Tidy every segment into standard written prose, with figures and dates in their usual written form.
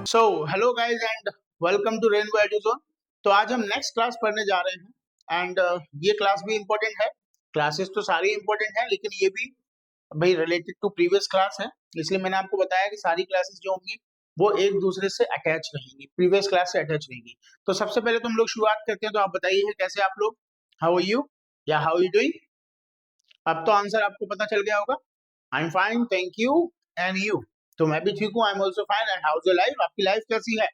So hello guys and welcome to Rainbow Eduzone. तो आज हम नेक्स्ट क्लास पढ़ने जा रहे हैं एंड ये क्लास भी इम्पोर्टेंट है। क्लासेस तो सारी इम्पोर्टेंट है लेकिन ये भी भाई रिलेटेड टू प्रीवियस क्लास है, इसलिए मैंने आपको बताया कि सारी क्लासेस जो होंगी वो एक दूसरे से अटैच रहेंगी, प्रीवियस क्लास से अटैच रहेंगी। तो सबसे पहले तो हम लोग शुरुआत करते हैं। तो आप बताइए कैसे आप लोग, हाउ आर यू या हाउ यू डूइंग। अब तो आंसर आपको पता चल गया होगा। I am fine, thank you and you. तो मैं भी ठीक हूँ, I am also fine. And how is your life, आपकी लाइफ कैसी है।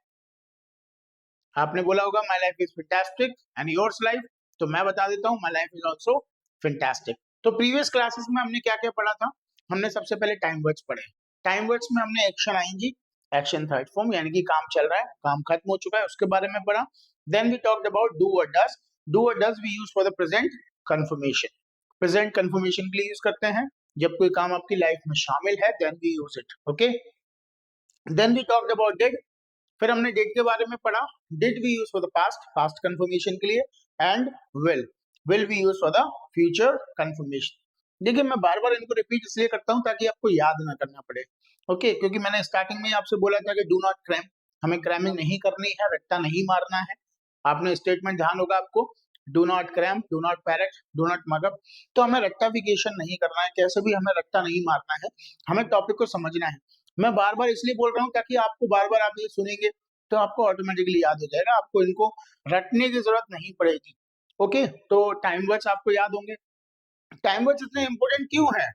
आपने बोला होगा my life is fantastic and yours life. तो मैं बता देता हूँ my life is also fantastic. तो प्रीवियस क्लासेस में हमने क्या क्या पढ़ा था। हमने सबसे पहले टाइम वर्ड्स पढ़े। टाइम वर्ड्स में हमने action ING, action third form यानी कि काम चल रहा है, काम खत्म हो चुका है, उसके बारे में पढ़ा। Then we talked about do और डज। डू और does we use for the present confirmation. Present confirmation के लिए यूज करते हैं जब कोई काम आपकी लाइफ में शामिल है, then we use it. Okay, then we talked about did. फिर हमने डेट के बारे में पढ़ा। Did we use for the past, past confirmation के लिए। And will we use for the future confirmation. देखिए मैं बार बार इनको रिपीट इसलिए करता हूं ताकि आपको याद ना करना पड़े। ओके, क्योंकि मैंने स्टार्टिंग में आपसे बोला था कि डू नॉट क्रैम, हमें क्रैमिंग नहीं करनी है, रट्टा नहीं मारना है। आपने स्टेटमेंट ध्यान होगा आपको, do not cram, do not parrot, do not mug up. तो हमें रट्टाफिकेशन नहीं करना है, कैसे भी हमें रट्टा नहीं मारना है, हमें टॉपिक को समझना है। मैं बार बार इसलिए बोल रहा हूँ ताकि आपको बार बार आप ये सुनेंगे तो आपको ऑटोमेटिकली याद हो जाएगा, आपको इनको रटने की जरूरत नहीं पड़ेगी। ओके, तो टाइम वर्ड्स आपको याद होंगे। टाइम वर्ड्स इतने इंपॉर्टेंट क्यों है,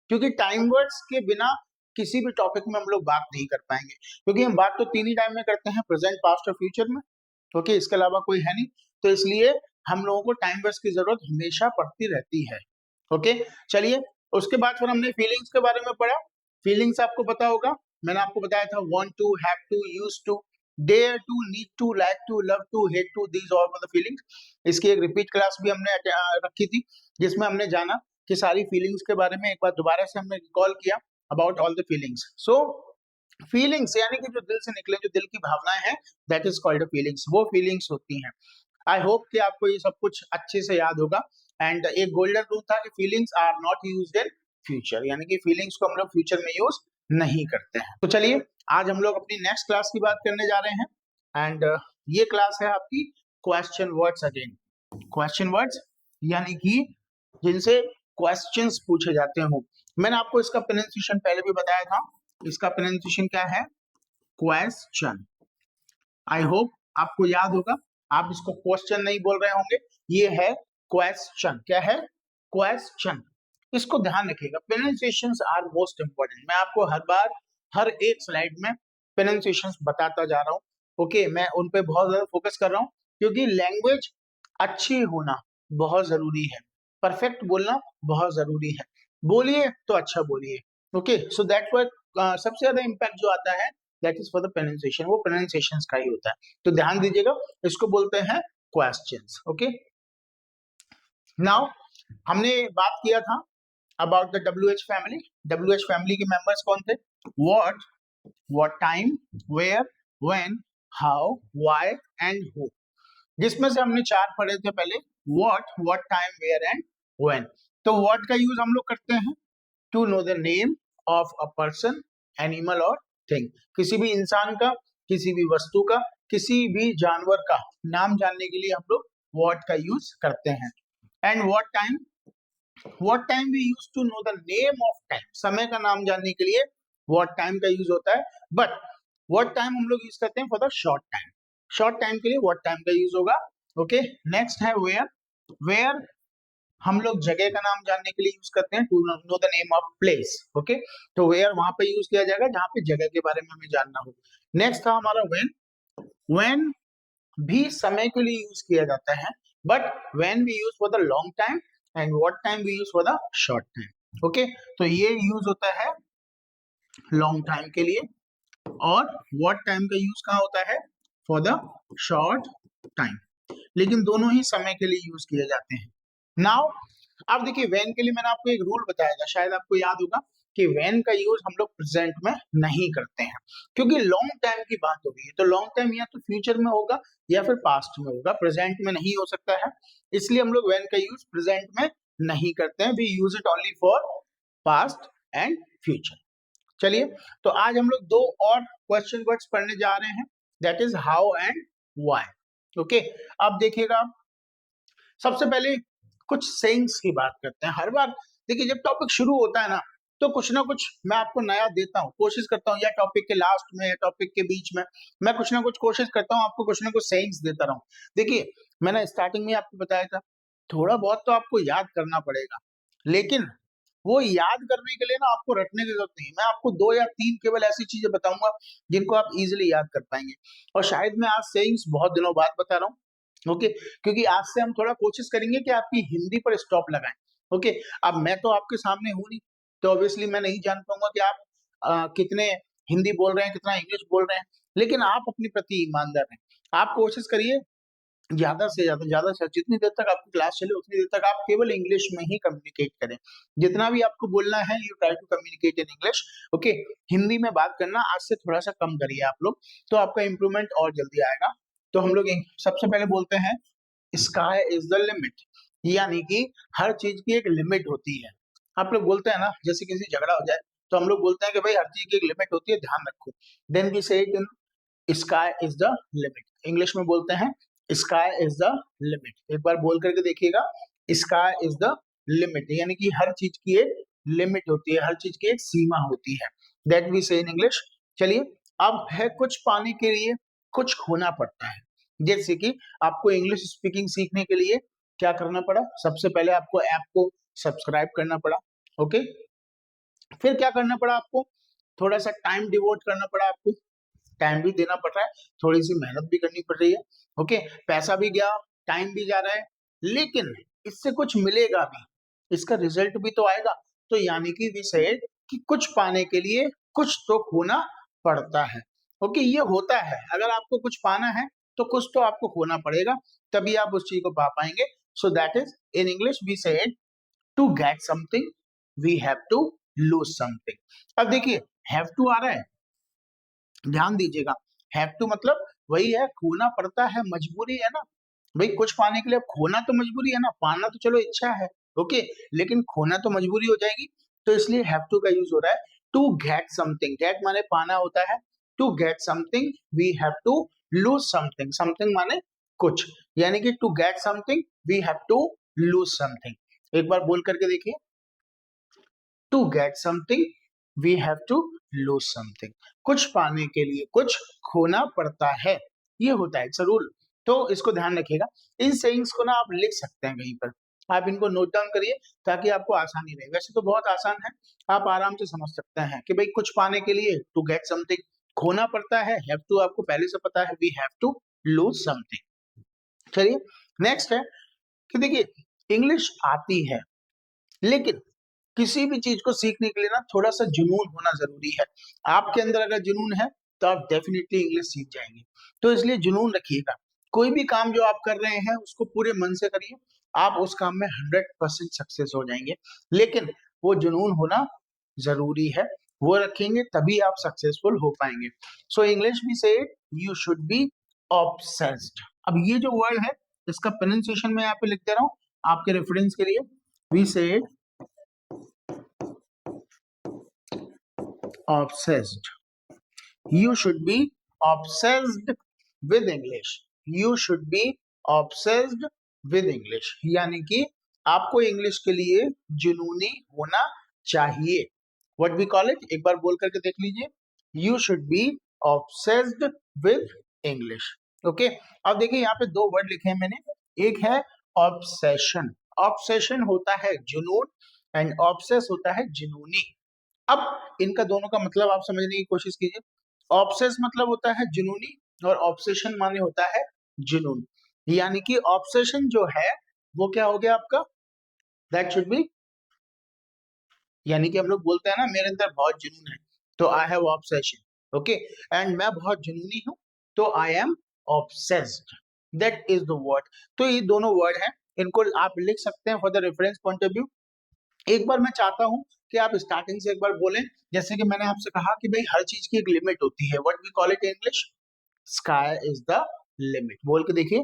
क्योंकि टाइम वर्ड्स के बिना किसी भी टॉपिक में हम लोग बात नहीं कर पाएंगे, क्योंकि हम बात तो तीन ही टाइम में करते हैं, प्रेजेंट, पास्ट और फ्यूचर में। ओके, इसके अलावा कोई है नहीं। तो इसलिए हम लोगों को टाइम वर्ड्स की जरूरत हमेशा पड़ती रहती है। ओके, चलिए उसके बाद फिर हमने फीलिंग्स के बारे में पढ़ा। फीलिंग्स आपको पता होगा, मैंने आपको बताया था want to, have to, used to, dare to, need to, like to, love to, hate to, these all the feelings. इसकी एक रिपीट क्लास भी हमने रखी थी जिसमें हमने जाना कि सारी फीलिंग्स के बारे में एक बार दोबारा से हमने रिकॉल किया about all the feelings. So feelings यानी कि जो दिल से निकले, जो दिल की भावनाएं हैं, दैट इज कॉल्ड फीलिंग्स, वो फीलिंग्स होती हैं। आई होप कि आपको ये सब कुछ अच्छे से याद होगा। एंड एक गोल्डन रूल था कि feelings are not used in future, यानी कि फीलिंग्स को हम लोग फ्यूचर में यूज नहीं करते हैं। तो चलिए आज हम लोग अपनी नेक्स्ट क्लास की बात करने जा रहे हैं। एंड ये क्लास है आपकी question words again. Question words यानी कि जिनसे क्वेश्चंस पूछे जाते हो। मैंने आपको इसका प्रोनाउंसिएशन पहले भी बताया था। इसका प्रोनाउंसिएशन क्या है, क्वेश्चन। आई होप आपको याद होगा, आप इसको क्वेश्चन नहीं बोल रहे होंगे, ये है क्वेश्चन। क्या है, क्वेश्चन। इसको ध्यान रखिएगा, प्रोनाउंसिएशंस आर मोस्ट इंपोर्टेंट। मैं आपको हर बार हर एक स्लाइड में प्रोनाउंसिएशंस बताता जा रहा हूँ। ओके, मैं उन पे बहुत ज्यादा फोकस कर रहा हूँ क्योंकि लैंग्वेज अच्छी होना बहुत जरूरी है, परफेक्ट बोलना बहुत जरूरी है। बोलिए तो अच्छा बोलिए। ओके, सो दैट्स व्हाई सबसे ज्यादा इम्पैक्ट जो आता है that is for the pronunciation, वो प्रोनाउंसिएशंस का ही होता है। तो ध्यान दीजिएगा, इसको बोलते हैं क्वेश्चंस। ओके, नाउ हमने बात किया था about the WH family. WH family के मेंबर्स कौन थे, what time, where, when, how, why and who. जिसमें से हमने चार पढ़े थे पहले, what time, where and when. तो व्हाट का यूज हम लोग करते हैं to know the name of a person, animal और थिंग। किसी भी इंसान का, किसी भी वस्तु का, किसी भी जानवर का नाम जानने के लिए हम लोग व्हाट का यूज करते हैं। And what time we use to know the name of time. समय का नाम जानने के लिए व्हाट टाइम का यूज होता है, बट व्हाट टाइम हम लोग यूज करते हैं for the short time. Short time के लिए व्हाट टाइम का यूज होगा। ओके, नेक्स्ट है वेयर। वेयर हम लोग जगह का नाम जानने के लिए यूज करते हैं to know the name of place. Okay, तो वेयर वहां पे यूज किया जाएगा जहां पे जगह के बारे में हमें जानना हो। नेक्स्ट था हमारा व्हेन। व्हेन भी समय के लिए यूज किया जाता है, but when we use for the long time and what time we use for the short time. Okay, तो ये यूज होता है लॉन्ग टाइम के लिए, और व्हाट टाइम का यूज कहाँ होता है, फॉर द शॉर्ट टाइम। लेकिन दोनों ही समय के लिए यूज किए जाते हैं। नाउ अब देखिए व्हेन के लिए मैंने आपको एक रूल बताया था, शायद आपको याद होगा कि व्हेन का यूज हम लोग प्रेजेंट में नहीं करते हैं, क्योंकि लॉन्ग टाइम की बात हो रही है। तो लॉन्ग टाइम या तो फ्यूचर में होगा या फिर पास्ट में होगा, प्रेजेंट में नहीं हो सकता है। इसलिए हम लोग व्हेन का यूज प्रेजेंट में नहीं करते हैं, we use it only for past and future. चलिए, तो आज हम लोग दो और क्वेश्चन वर्ड्स पढ़ने जा रहे हैं, that is how and why. Okay, अब देखिएगा, सबसे पहले कुछ सेइंग्स की बात करते हैं। हर बार देखिए जब टॉपिक शुरू होता है ना, तो कुछ ना कुछ मैं आपको नया देता हूँ, कोशिश करता हूँ, या टॉपिक के लास्ट में या टॉपिक के बीच में मैं कुछ ना कुछ कोशिश करता हूँ आपको कुछ ना कुछ सेइंग्स देता रहूं। देखिए, मैंने स्टार्टिंग में आपको बताया था, थोड़ा बहुत तो आपको याद करना पड़ेगा, लेकिन वो याद करने के लिए ना आपको रटने की जरूरत नहीं। मैं आपको 2 या 3 केवल ऐसी चीजें बताऊंगा जिनको आप इजीली याद कर पाएंगे। और शायद मैं आज सेइंग्स बहुत दिनों बाद बता रहा हूँ, ओके, क्योंकि आज से हम थोड़ा कोशिश करेंगे कि आपकी हिंदी पर स्टॉप लगाएं। ओके, अब मैं तो आपके सामने हूं नहीं, तो ऑब्वियसली मैं नहीं जान पाऊंगा कि आप कितने हिंदी बोल रहे हैं, कितना इंग्लिश बोल रहे हैं, लेकिन आप अपने प्रति ईमानदार हैं। आप कोशिश करिए ज्यादा से जितनी देर तक आपकी क्लास चले उतनी देर तक आप केवल इंग्लिश में ही कम्युनिकेट करें। जितना भी आपको बोलना है, you try to communicate in English. Okay, Hindi में बात करना आज से थोड़ा सा कम करिए आप लोग, तो आपका इंप्रूवमेंट और जल्दी आएगा। तो हम लोग सबसे पहले बोलते हैं स्काई इज द लिमिट, यानी कि हर चीज की एक लिमिट होती है। आप लोग बोलते हैं ना, जैसे किसी झगड़ा हो जाए तो हम लोग बोलते हैं कि भाई हर चीज की एक लिमिट होती है, ध्यान रखो। देन वी से it in sky is the limit. English में बोलते हैं स्काई इज द लिमिट। एक बार बोल करके देखिएगा, स्काई इज द लिमिट, यानी कि हर चीज की एक लिमिट होती है, हर चीज की एक सीमा होती है, दैट वी से इन इंग्लिश। चलिए, अब है कुछ पाने के लिए कुछ खोना पड़ता है। जैसे कि आपको इंग्लिश स्पीकिंग सीखने के लिए क्या करना पड़ा, सबसे पहले आपको ऐप को सब्सक्राइब करना पड़ा। ओके, फिर क्या करना पड़ा आपको, थोड़ा सा टाइम डिवोट करना पड़ा आपको, टाइम भी देना पड़ रहा है, थोड़ी सी मेहनत भी करनी पड़ रही है। ओके, पैसा भी गया, टाइम भी जा रहा है, लेकिन इससे कुछ मिलेगा भी, इसका रिजल्ट भी तो आएगा। तो यानी कि वी सेड कि कुछ पाने के लिए कुछ तो खोना पड़ता है। ओके, ये होता है, अगर आपको कुछ पाना है तो कुछ तो आपको खोना पड़ेगा, तभी आप उस चीज को पा पाएंगे। So that is in English we said to get something we have to lose something. अब देखिए, हैव टू आ रहा है, ध्यान दीजिएगा, हैव टू मतलब वही है, खोना पड़ता है, मजबूरी है ना भाई, कुछ पाने के लिए अब खोना तो मजबूरी है ना, पाना तो चलो इच्छा है। ओके, लेकिन खोना तो मजबूरी हो जाएगी, तो इसलिए हैव टू का यूज हो रहा है टू गेट समथिंग। गेट माने पाना होता है, to get something we have to lose something. Something माने कुछ, यानी कि to get something we have to lose something. एक बार बोल करके देखिए, to get something we have to lose something. कुछ पाने के लिए कुछ खोना पड़ता है, ये होता है, इट्स अ रूल। तो इसको ध्यान रखिएगा। इन सेइंग्स को ना आप लिख सकते हैं कहीं पर, आप इनको नोट डाउन करिए ताकि आपको आसानी रहे। वैसे तो बहुत आसान है, आप आराम से समझ सकते हैं कि भाई कुछ पाने के लिए टू गेट समथिंग खोना पड़ता है, हैव टू आपको पहले से पता है, we have to lose something. चलिए, नेक्स्ट है कि देखिए, इंग्लिश आती है, लेकिन किसी भी चीज को सीखने के लिए ना थोड़ा सा जुनून होना जरूरी है। आपके अंदर अगर जुनून है तो आप डेफिनेटली इंग्लिश सीख जाएंगे। तो इसलिए जुनून रखिएगा, कोई भी काम जो आप कर रहे हैं उसको पूरे मन से करिए, आप उस काम में 100% सक्सेस हो जाएंगे। लेकिन वो जुनून होना जरूरी है, वो रखेंगे तभी आप सक्सेसफुल हो पाएंगे। सो इंग्लिश भी से यू शुड बी ऑब्सेस्ड। अब ये जो वर्ड है इसका प्रोनाउंसिएशन मैं यहाँ पे लिख दे रहा हूँ आपके रेफरेंस के लिए। वी से obsessed, you should be obsessed with English, you should be obsessed with English, यानी कि आपको इंग्लिश के लिए जुनूनी होना चाहिए। What we call it, एक बार बोल करके देख लीजिए, you should be obsessed with English। Okay, अब देखिए यहाँ पे दो वर्ड लिखे हैं मैंने, एक है ऑब्सेशन, ऑब्सेशन होता है जुनून एंड ऑब्सेस होता है जुनूनी। अब इनका दोनों का मतलब आप समझने की कोशिश कीजिए। ऑब्सेस मतलब होता है जुनूनी, और ऑब्सेशन माने होता है जुनून। यानी कि ऑब्सेशन जो है वो क्या हो गया आपका, दैट शुड बी, यानी कि हम लोग बोलते हैं ना मेरे अंदर बहुत जुनून है, तो I have obsession. Okay, and मैं बहुत जुनूनी हूं, तो I am obsessed, that is the word. तो ये दोनों वर्ड हैं, इनको आप लिख सकते हैं for the reference point of view. एक बार मैं चाहता हूं कि आप स्टार्टिंग से एक बार बोलें, जैसे कि मैंने आपसे कहा कि भाई हर चीज की एक लिमिट होती है, what we call it in English, sky is the limit. बोल के देखिए,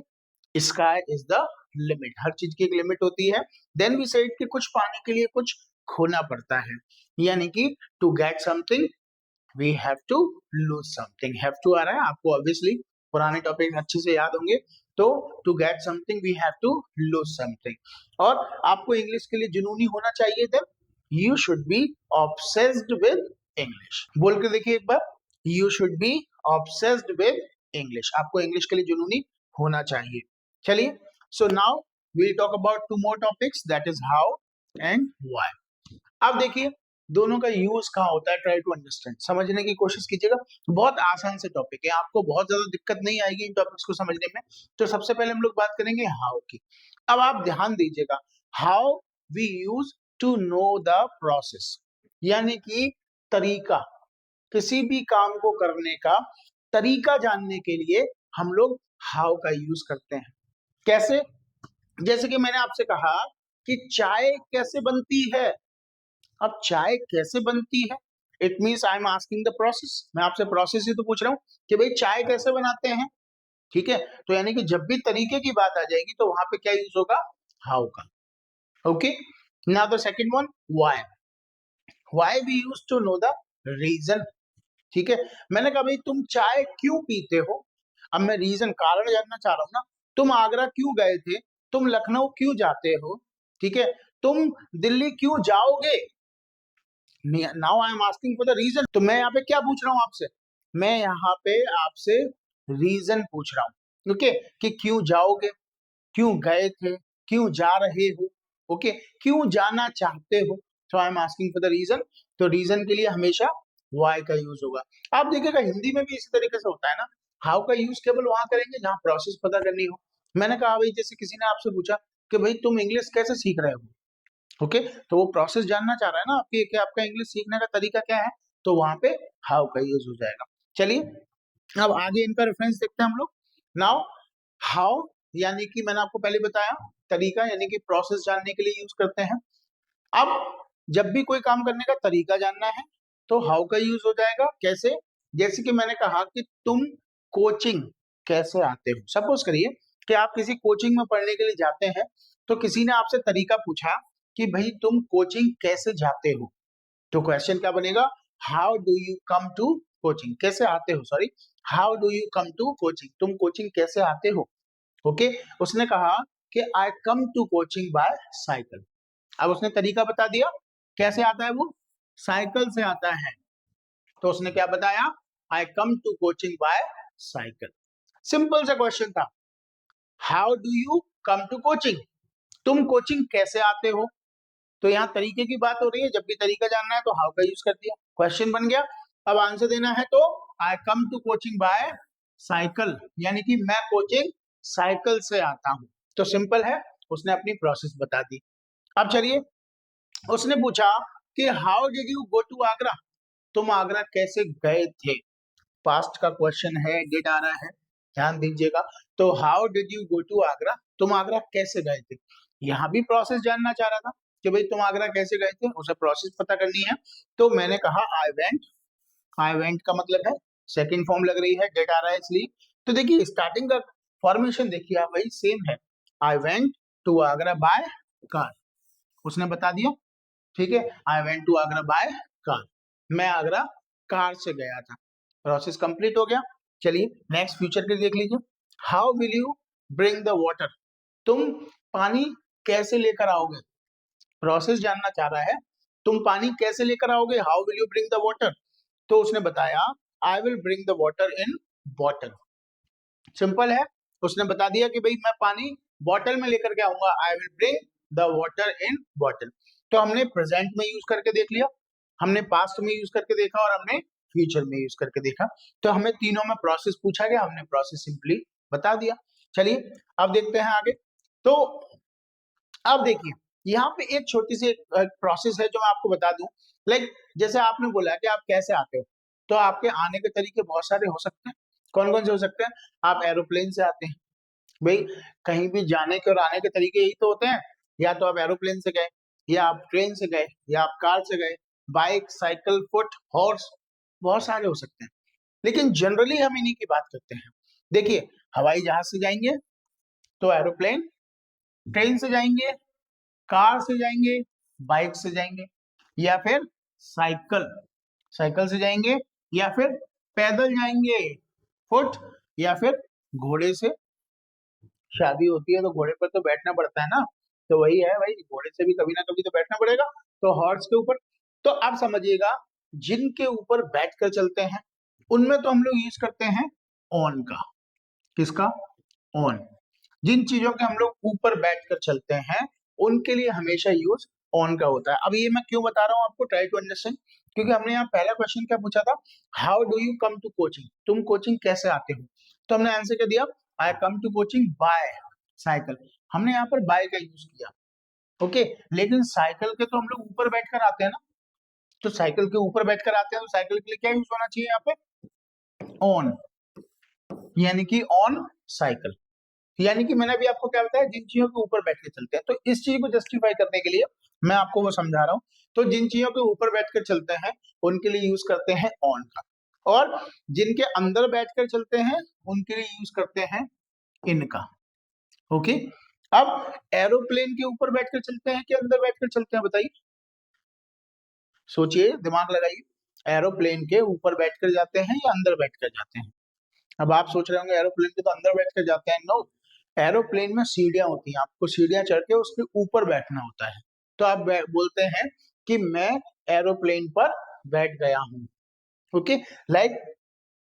स्काई इज द लिमिट, हर चीज की एक लिमिट होती है। देन वी सेड कि कुछ पाने के लिए कुछ खोना पड़ता है, यानी कि to get something we have to lose something. Have to आ रहा है आपको, ऑब्वियसली पुराने टॉपिक अच्छे से याद होंगे। तो to get something we have to lose something. और आपको इंग्लिश के लिए जुनूनी होना चाहिए, then you should be obsessed with English. बोल के देखिए एक बार, you should be obsessed with English. आपको इंग्लिश के लिए जुनूनी होना चाहिए। चलिए, so now we'll talk about two more topics, that is how and why। अब देखिए दोनों का यूज कहाँ होता है, ट्राई टू अंडरस्टैंड, समझने की कोशिश कीजिएगा। बहुत आसान से टॉपिक है, आपको बहुत ज्यादा दिक्कत नहीं आएगी इन टॉपिक्स को समझने में। तो सबसे पहले हम लोग बात करेंगे हाउ की। अब आप ध्यान दीजिएगा, how we use to know the process, यानी कि तरीका, किसी भी काम को करने का तरीका जानने के लिए हम लोग हाउ का यूज करते हैं। कैसे? जैसे कि मैंने आपसे कहा कि चाय कैसे बनती है। अब चाय कैसे बनती है, it means I am asking the process. मैं आपसे प्रोसेस ही तो पूछ रहा हूं कि भाई चाय कैसे बनाते हैं। ठीक है, तो यानी कि जब भी तरीके की बात आ जाएगी तो वहां पे क्या यूज होगा, हाउ का। Okay, now the second one, why. Why we use to know the reason. ठीक है, मैंने कहा भाई तुम चाय क्यों पीते हो, अब मैं रीजन, कारण जानना चाह रहा हूं ना। तुम आगरा क्यों गए थे, तुम लखनऊ क्यों जाते हो, ठीक है, तुम दिल्ली क्यों जाओगे। Now I am asking for the reason. तो मैं यहाँ पे क्या पूछ रहा हूँ आपसे, मैं यहाँ पे आपसे रीजन पूछ रहा हूँ। ओके, कि क्यों जाओगे, क्यों गए थे, क्यों जा रहे हो, ओके, क्यों जाना चाहते हो। तो I am asking for the reason. तो रीजन के लिए हमेशा वाई का यूज होगा। आप देखिएगा हिंदी में भी इसी तरीके से होता है ना, हाउ का यूज केवल वहां करेंगे जहां प्रोसेस पता करनी हो। मैंने कहा भाई जैसे किसी ने आपसे पूछा कि भाई तुम इंग्लिश कैसे सीख रहे हो, ओके, तो वो प्रोसेस जानना चाह रहा है ना आपकी कि आपका इंग्लिश सीखने का तरीका क्या है, तो वहां पे हाउ का यूज हो जाएगा। चलिए अब आगे इनका रेफरेंस देखते हैं हम लोग। नाउ हाउ यानी कि मैंने आपको पहले बताया तरीका, यानी कि प्रोसेस जानने के लिए यूज करते हैं। अब जब भी कोई काम करने का तरीका जानना है तो हाउ का यूज हो जाएगा। कैसे? जैसे कि मैंने कहा कि तुम कोचिंग कैसे आते हो। सपोज करिए कि आप किसी कोचिंग में पढ़ने के लिए जाते हैं, तो किसी ने आपसे तरीका पूछा कि भाई तुम कोचिंग कैसे जाते हो, तो क्वेश्चन क्या बनेगा, how do you come to coaching. कैसे आते हो, sorry, how do you come to coaching, तुम कोचिंग कैसे आते हो। ओके, उसने कहा कि I come to coaching by cycle. अब उसने तरीका बता दिया, कैसे आता है वो, साइकिल से आता है। तो उसने क्या बताया, I come to coaching by cycle. Simple सा क्वेश्चन था, how do you come to coaching, तुम कोचिंग कैसे आते हो। तो यहाँ तरीके की बात हो रही है, जब भी तरीका जानना है तो हाउ का यूज कर दिया, क्वेश्चन बन गया। अब आंसर देना है तो I come to coaching by cycle, यानी कि मैं कोचिंग साइकिल से आता हूं। तो सिंपल है, उसने अपनी प्रोसेस बता दी। अब चलिए, उसने पूछा कि how did you go to Agra, तुम आगरा कैसे गए थे। पास्ट का क्वेश्चन है, डिड आ रहा है, ध्यान दीजिएगा। तो how did you go to Agra, तुम आगरा कैसे गए थे। यहाँ भी प्रोसेस जानना चाह रहा था कि भाई तुम आगरा कैसे गए थे, उसे प्रोसेस पता करनी है। तो मैंने कहा आई वेंट। आई वेंट का मतलब है सेकंड फॉर्म लग रही है, डिड आ रहा है इसलिए। तो देखिए स्टार्टिंग का फॉर्मेशन देखिए आप, वही सेम है, I went to Agra by car, उसने बता दिया। ठीक है, I went to Agra by car, मैं आगरा कार से गया था। प्रोसेस कंप्लीट हो गया। चलिए नेक्स्ट फ्यूचर के देख लीजिए, how will you bring the water, तुम पानी कैसे लेकर आओगे। प्रोसेस जानना चाह रहा है, तुम पानी कैसे लेकर आओगे, how will you bring the water. तो उसने बताया I will bring the water in bottle. Simple है, उसने बता दिया कि भाई मैं पानी बॉटल में लेकर के आऊंगा, I will bring the water in bottle. तो हमने प्रेजेंट में यूज करके देख लिया, हमने पास्ट में यूज करके देखा और हमने फ्यूचर में यूज करके देखा। तो हमें तीनों में प्रोसेस पूछा गया, हमने प्रोसेस सिंपली बता दिया। चलिए अब देखते हैं आगे। तो अब देखिए यहाँ पे एक छोटी सी प्रोसेस है जो मैं आपको बता दूं। लाइक जैसे आपने बोला कि आप कैसे आते हो, तो आपके आने के तरीके बहुत सारे हो सकते हैं। कौन कौन से हो सकते हैं, आप एरोप्लेन से आते हैं, भाई कहीं भी जाने के और आने के तरीके यही तो होते हैं, या तो आप एरोप्लेन से गए, या आप ट्रेन से गए, या आप कार से गए, बाइक, साइकिल, फुट, हॉर्स, बहुत सारे हो सकते हैं। लेकिन जनरली हम इन्हीं की बात करते हैं। देखिए हवाई जहाज से जाएंगे तो एरोप्लेन, ट्रेन से जाएंगे, कार से जाएंगे, बाइक से जाएंगे, या फिर साइकिल, साइकिल से जाएंगे, या फिर पैदल जाएंगे, फुट या फिर घोड़े से। शादी होती है तो घोड़े पर तो बैठना पड़ता है ना, तो वही है भाई, घोड़े से भी कभी ना कभी तो बैठना पड़ेगा, तो हॉर्स के ऊपर। तो आप समझिएगा, जिनके ऊपर बैठ कर चलते हैं उनमें तो हम लोग यूज करते हैं ऑन का। किसका? ऑन। जिन चीजों के हम लोग ऊपर बैठ कर चलते हैं उनके लिए हमेशा यूज ऑन का होता है। अब ये मैं क्यों बता रहा हूँ आपको, ट्राई टू अंडरस्टैंड, क्योंकि हमने यहाँ पहला क्वेश्चन क्या पूछा था, how do you come to coaching, तुम कोचिंग कैसे आते हो, तो हमने आंसर क्या दिया, I come to coaching by cycle. हमने यहाँ पर बाय का यूज किया, ओके। लेकिन साइकिल के तो हम लोग ऊपर बैठकर आते हैं ना, तो साइकिल के ऊपर बैठकर आते हैं तो साइकिल के लिए क्या यूज होना चाहिए यहाँ पे, ऑन, यानी कि ऑन साइकिल। यानी कि मैंने अभी आपको क्या बताया, जिन चीजों के ऊपर बैठ के चलते हैं, तो इस चीज को जस्टिफाई करने के लिए मैं आपको वो समझा रहा हूँ। तो जिन चीजों के ऊपर बैठकर चलते हैं उनके लिए यूज करते हैं ऑन का, और जिनके अंदर बैठकर चलते हैं उनके लिए यूज करते हैं इनका, ओके। अब एरोप्लेन के ऊपर बैठकर चलते हैं कि अंदर बैठकर चलते हैं, बताइए, सोचिए, दिमाग लगाइए। एरोप्लेन के ऊपर बैठकर जाते हैं या अंदर बैठकर जाते हैं? अब आप सोच रहे होंगे एरोप्लेन के तो अंदर बैठकर जाते हैं। नो, एरोप्लेन में सीढ़ियां होती हैं, आपको सीढ़ियां चढ़ के उसके ऊपर बैठना होता है। तो आप बोलते हैं कि मैं एरोप्लेन पर बैठ गया हूँ, okay. Like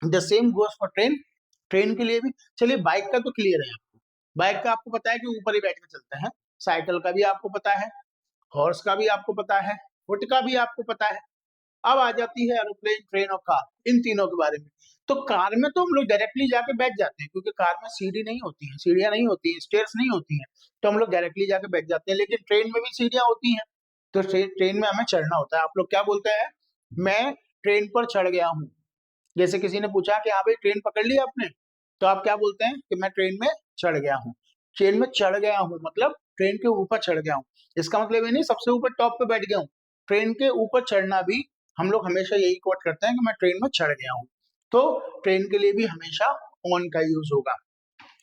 the same goes for train. Train के लिए भी, चलिए बाइक का तो क्लियर है आपको, बाइक का आपको पता है कि ऊपर ही बैठ कर चलते हैं। साइकिल का भी आपको पता है, हॉर्स का भी आपको पता है, फुट का भी आपको पता है। अब आ जाती है एरोप्लेन, ट्रेन और कार, इन तीनों के बारे में। तो कार में तो हम लोग डायरेक्टली जाके बैठ जाते हैं, क्योंकि कार में सीढ़ी नहीं होती है, सीढ़ियां नहीं होती है, स्टेयर्स नहीं होती है, तो हम लोग डायरेक्टली जाके बैठ जाते हैं। लेकिन ट्रेन में भी सीढ़ियां होती हैं, तो ट्रेन में हमें चढ़ना होता है। आप लोग क्या बोलते हैं, मैं ट्रेन पर चढ़ गया हूँ। जैसे किसी ने पूछा कि हाँ भाई ट्रेन पकड़ ली आपने, तो आप क्या बोलते हैं कि मैं ट्रेन में चढ़ गया हूँ। ट्रेन में चढ़ गया हूँ मतलब ट्रेन के ऊपर चढ़ गया हूँ। इसका मतलब ये नहीं सबसे ऊपर टॉप पे बैठ गया हूँ। ट्रेन के ऊपर चढ़ना भी हम लोग हमेशा यही कोट करते हैं कि मैं ट्रेन में चढ़ गया हूँ। तो ट्रेन के लिए भी हमेशा ऑन का यूज होगा,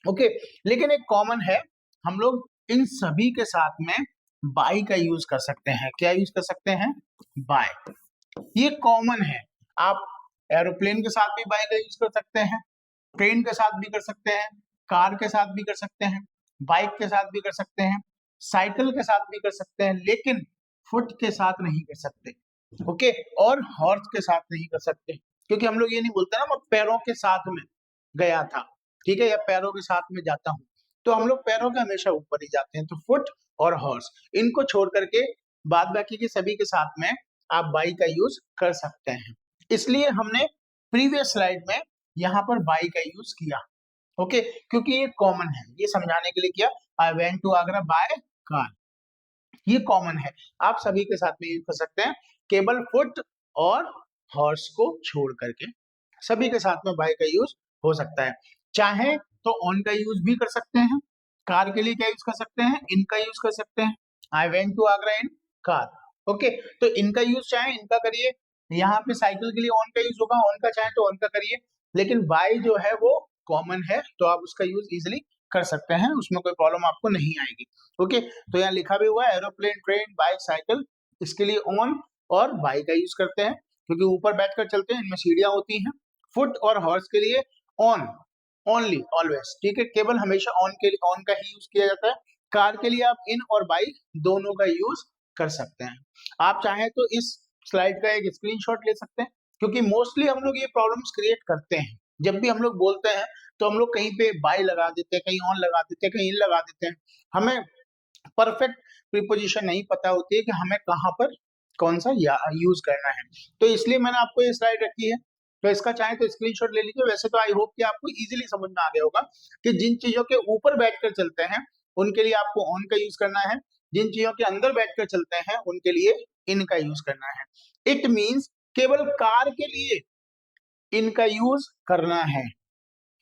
ओके। लेकिन एक कॉमन है, हम लोग इन सभी के साथ में बाय का यूज कर सकते हैं। क्या यूज कर सकते हैं? बाय। ये कॉमन है। आप एरोप्लेन के साथ भी बाय का यूज कर सकते हैं, ट्रेन के साथ भी कर सकते हैं, कार के साथ भी कर सकते हैं, बाइक के साथ भी कर सकते हैं, साइकिल के साथ भी कर सकते हैं, लेकिन फुट के साथ नहीं कर सकते, ओके। और हॉर्स के साथ नहीं कर सकते, क्योंकि हम लोग ये नहीं बोलते ना मैं पैरों के साथ में गया था, ठीक है, या पैरों के साथ में जाता हूँ। तो हम लोग पैरों के हमेशा ऊपर ही जाते हैं। तो फुट और हॉर्स, इनको छोड़ करके बाद बाकी के सभी के साथ में आप बाई का यूज कर सकते हैं। इसलिए हमने प्रीवियस स्लाइड में यहाँ पर बाई का यूज किया, ओके, क्योंकि ये कॉमन है। ये समझाने के लिए किया, I went to Agra by car, ये कॉमन है, आप सभी के साथ में यूज कर सकते हैं। केवल फुट और हॉर्स को छोड़ करके सभी के साथ में बाय का यूज हो सकता है। चाहे तो ऑन का यूज भी कर सकते हैं। कार के लिए क्या यूज कर सकते हैं? इनका यूज कर सकते हैं, I went to Agra in car, okay. तो इनका यूज चाहे इनका करिए, यहाँ पे साइकिल के लिए ऑन का यूज होगा, ऑन का चाहे तो ऑन का करिए। लेकिन बाय जो है वो कॉमन है, तो आप उसका यूज इजिली कर सकते हैं, उसमें कोई प्रॉब्लम आपको नहीं आएगी, ओके। तो यहाँ लिखा भी हुआ है एरोप्लेन, ट्रेन, बाइक, साइकिल, इसके लिए ऑन और बाय का यूज करते हैं, क्योंकि ऊपर बैठकर चलते हैं, इनमें सीढ़ियां होती हैं। फुट और हॉर्स के लिए ऑन, ओनली, ऑलवेज, ठीक है, केवल हमेशा ऑन के लिए ऑन का ही यूज किया जाता है। कार के लिए आप इन और बाई दोनों का यूज कर सकते हैं। आप चाहें तो इस स्लाइड का एक स्क्रीनशॉट ले सकते हैं, क्योंकि मोस्टली हम लोग ये प्रॉब्लम्स क्रिएट करते हैं। जब भी हम लोग बोलते हैं तो हम लोग कहीं पे बाई लगा देते हैं, कहीं ऑन लगा देते हैं, कहीं इन लगा देते हैं। हमें परफेक्ट प्रीपोजिशन नहीं पता होती है कि हमें कहाँ पर कौन सा यूज करना है। तो इसलिए मैंने आपको ये स्लाइड रखी है, तो इसका चाहे तो स्क्रीनशॉट ले लीजिए। वैसे तो आई होप कि आपको इजीली समझ में आ गया होगा कि जिन चीजों के ऊपर बैठकर चलते हैं उनके लिए आपको ऑन का यूज करना है, जिन चीजों के अंदर बैठकर चलते हैं उनके लिए इन का यूज करना है। इट मीन्स केवल कार के लिए इनका यूज करना है,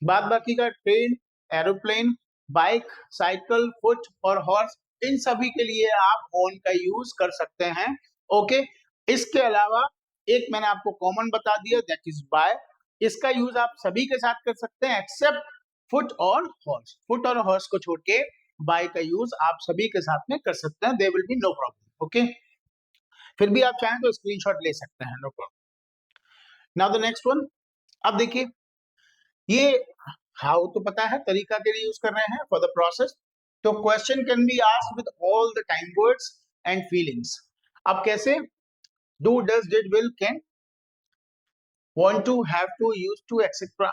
बाद बाकी का train, aeroplane, bike, cycle, foot और हॉर्स, इन सभी के लिए आप ऑन का यूज कर सकते हैं, ओके। इसके अलावा एक मैंने आपको कॉमन बता दिया, दैट इज बाय। इसका यूज आप सभी के साथ कर सकते हैं एक्सेप्ट फुट और हॉर्स। फुट और हॉर्स को छोड़ के बाय का यूज आप सभी के साथ में कर सकते हैं, there will be no problem, okay. फिर भी आप चाहें तो स्क्रीनशॉट ले सकते हैं, no problem. Now the next one, अब देखिए ये हाउ तो पता है, तरीका के लिए यूज कर रहे हैं फॉर द प्रोसेस। तो question can be asked with all the time words and feelings. अब कैसे? Do, does, did, will, can, want to, have to, used to, etc.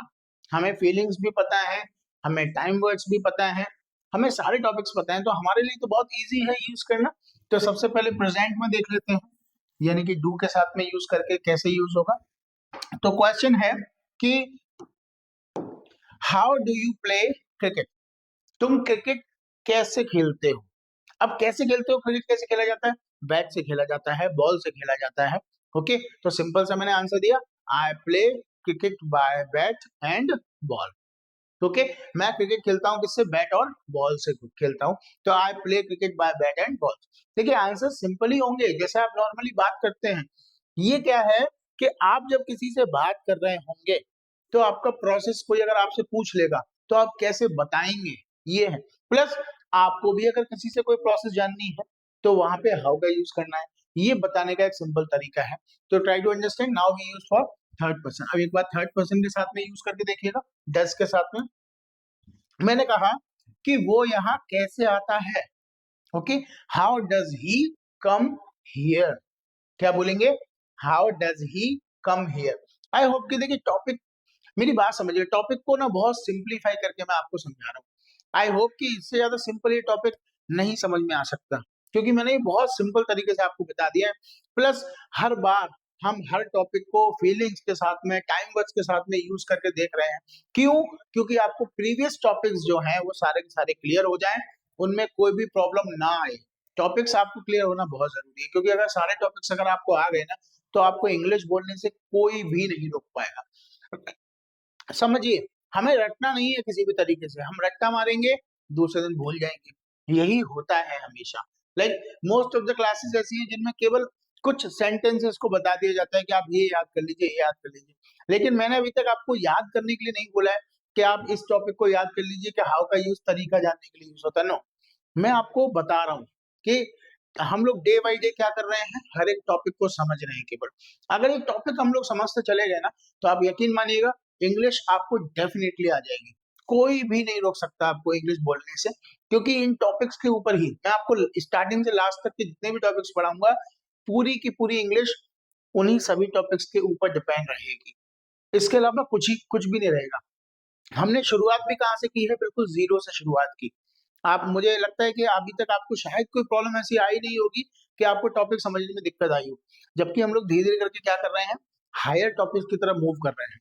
हमें फीलिंग्स भी पता है, हमें टाइम वर्ड्स भी पता है, हमें सारे टॉपिक्स पता हैं, तो हमारे लिए तो बहुत इजी है यूज करना। तो सबसे पहले प्रेजेंट में देख लेते हैं, यानी कि डू के साथ में यूज करके कैसे यूज होगा। तो क्वेश्चन है कि how do you play cricket? तुम क्रिकेट कैसे खेलते हो? अब कैसे खेलते हो? क्रिकेट कैसे खेला जाता है? बैट से खेला जाता है, बॉल से खेला जाता है। ओके, तो सिंपल सा मैंने आंसर दिया, आई play cricket bye bat and ball. Okay, मैं क्रिकेट खेलता हूँ किससे? बैट और बॉल से खेलता हूँ। तो आई play cricket bye bat and ball. देखिए आंसर सिंपल ही होंगे जैसे आप नॉर्मली बात करते हैं। ये क्या है कि आप जब किसी से बात कर रहे होंगे तो आपका प्रोसेस कोई अगर आपसे पूछ लेगा तो आप कैसे बताएंगे, ये है। प्लस आपको भी अगर किसी से कोई प्रोसेस जाननी है तो वहां पे हाउ का यूज करना है, ये बताने का एक सिंपल तरीका है। तो try to understand. Now we use for third person. अब एक बार थर्ड पर्सन के साथ में यूज करके देखिएगा, डज के साथ में। मैंने कहा कि वो यहाँ कैसे आता है। Okay, how does he come here? क्या बोलेंगे? How does he come here. I hope कि देखिए टॉपिक, मेरी बात समझिए, टॉपिक को ना बहुत सिंप्लीफाई करके मैं आपको समझा रहा हूँ। आई होप कि इससे ज्यादा सिंपल ये टॉपिक नहीं समझ में आ सकता, क्योंकि मैंने ये बहुत सिंपल तरीके से आपको बता दिया है। प्लस हर बार हम हर टॉपिक को फीलिंग्स के साथ में, टाइम वर्ड्स के साथ में यूज करके देख रहे हैं। क्यों? क्योंकि आपको प्रीवियस टॉपिक्स जो हैं वो सारे के सारे क्लियर हो जाएं, उनमें कोई भी प्रॉब्लम ना आए। टॉपिक्स आपको क्लियर होना बहुत जरूरी है, क्योंकि अगर सारे टॉपिक्स अगर आपको आ गए ना तो आपको इंग्लिश बोलने से कोई भी नहीं रोक पाएगा। समझिए, हमें रटना नहीं है किसी भी तरीके से, हम रट्टा मारेंगे दूसरे दिन भूल जाएंगे, यही होता है हमेशा। Like most of the classes ऐसी हैं जिनमें केवल कुछ सेंटेंसेस को बता दिया जाता है कि आप ये याद कर लीजिए, ये याद कर लीजिए। लेकिन मैंने अभी तक आपको याद करने के लिए नहीं बोला है कि आप इस टॉपिक को याद कर लीजिए कि हाउ का यूज तरीका जानने के लिए यूज होता है। नो, मैं आपको बता रहा हूँ कि हम लोग डे बाई डे क्या कर रहे हैं, हर एक टॉपिक को समझ रहे हैं केवल। अगर एक टॉपिक हम लोग समझते चले गए ना तो आप यकीन मानिएगा इंग्लिश आपको डेफिनेटली आ जाएगी। कोई भी नहीं रोक सकता आपको इंग्लिश बोलने से, क्योंकि इन टॉपिक्स के ऊपर ही मैं आपको स्टार्टिंग से लास्ट तक के जितने भी टॉपिक्स पढ़ाऊंगा, पूरी की पूरी इंग्लिश उन्हीं सभी टॉपिक्स के ऊपर डिपेंड रहेगी। इसके अलावा कुछ भी नहीं रहेगा। हमने शुरुआत भी कहाँ से की है? बिल्कुल जीरो से शुरुआत की। आप, मुझे लगता है कि अभी तक आपको शायद कोई प्रॉब्लम ऐसी आई नहीं होगी कि आपको टॉपिक समझने में दिक्कत आई हो। जबकि हम लोग धीरे धीरे करके क्या कर रहे हैं, हायर टॉपिक्स की तरफ मूव कर रहे हैं।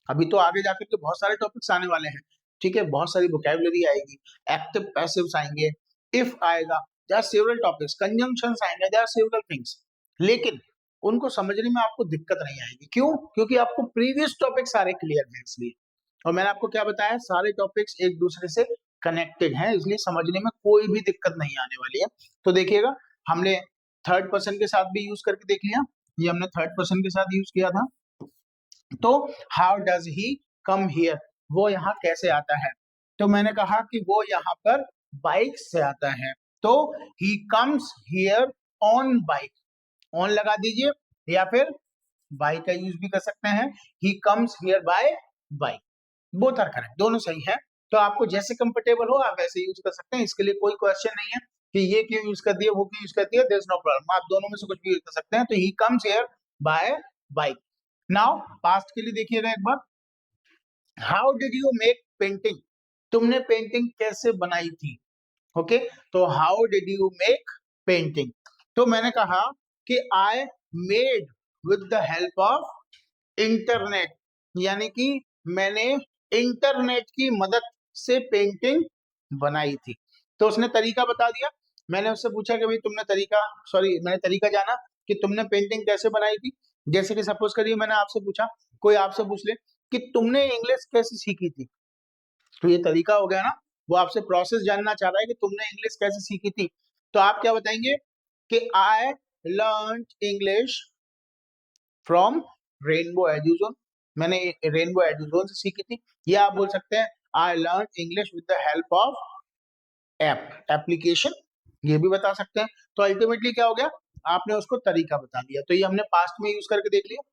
अभी तो आगे जाकर के बहुत सारे टॉपिक्स आने वाले हैं, ठीक है, बहुत सारी वोकैबुलरी आएगी, एक्टिव पैसिव्स आएंगे, इफ आएगा, there are several topics, conjunctions आएंगे, देयर आर सेवरल थिंग्स। लेकिन उनको समझने में आपको दिक्कत नहीं आएगी। क्यों? क्योंकि आपको प्रीवियस टॉपिक सारे क्लियर हैं इसलिए। और मैंने आपको क्या बताया, सारे टॉपिक्स एक दूसरे से कनेक्टेड हैं, इसलिए समझने में कोई भी दिक्कत नहीं आने वाली है। तो देखिएगा, हमने थर्ड पर्सन के साथ भी यूज करके देख लिया, ये हमने थर्ड पर्सन के साथ यूज किया था। तो how does he come here, वो यहाँ कैसे आता है? तो मैंने कहा कि वो यहाँ पर बाइक से आता है, तो he comes here on bike. On लगा दीजिए, या फिर बाइक का यूज भी कर सकते हैं, he comes here by bike. Both are correct, दोनों सही है। तो आपको जैसे कंफर्टेबल हो आप वैसे यूज कर सकते हैं, इसके लिए कोई क्वेश्चन नहीं है कि ये क्यों यूज कर दिया, वो क्यों यूज कर दिया, देयर इज नो प्रॉब्लम, आप दोनों में से कुछ भी यूज कर सकते हैं। तो he comes here by bike. Now past के लिए देखिएगा एक बार, how did you make painting? तुमने पेंटिंग कैसे बनाई थी? ओके, तो how did you make painting? तो मैंने कहा कि I made with the help of internet, यानी कि मैंने इंटरनेट की मदद से पेंटिंग बनाई थी। तो उसने तरीका बता दिया। मैंने उससे पूछा कि भाई तुमने तरीका, सॉरी मैंने तरीका जाना कि तुमने पेंटिंग कैसे बनाई थी। जैसे कि सपोज करिए मैंने आपसे पूछा, कोई आपसे पूछ ले कि तुमने इंग्लिश कैसे सीखी थी, तो ये तरीका हो गया ना। वो आपसे प्रोसेस जानना चाह रहा है कि तुमने इंग्लिश कैसे सीखी थी, तो आप क्या बताएंगे कि I learn English from Rainbow Eduzone, मैंने रेनबो एजुजोन से सीखी थी। या आप बोल सकते हैं आई learn English with the help of application, ये भी बता सकते हैं। तो अल्टीमेटली क्या हो गया, आपने उसको तरीका बता दिया। तो ये हमने पास्ट में यूज करके देख लिया।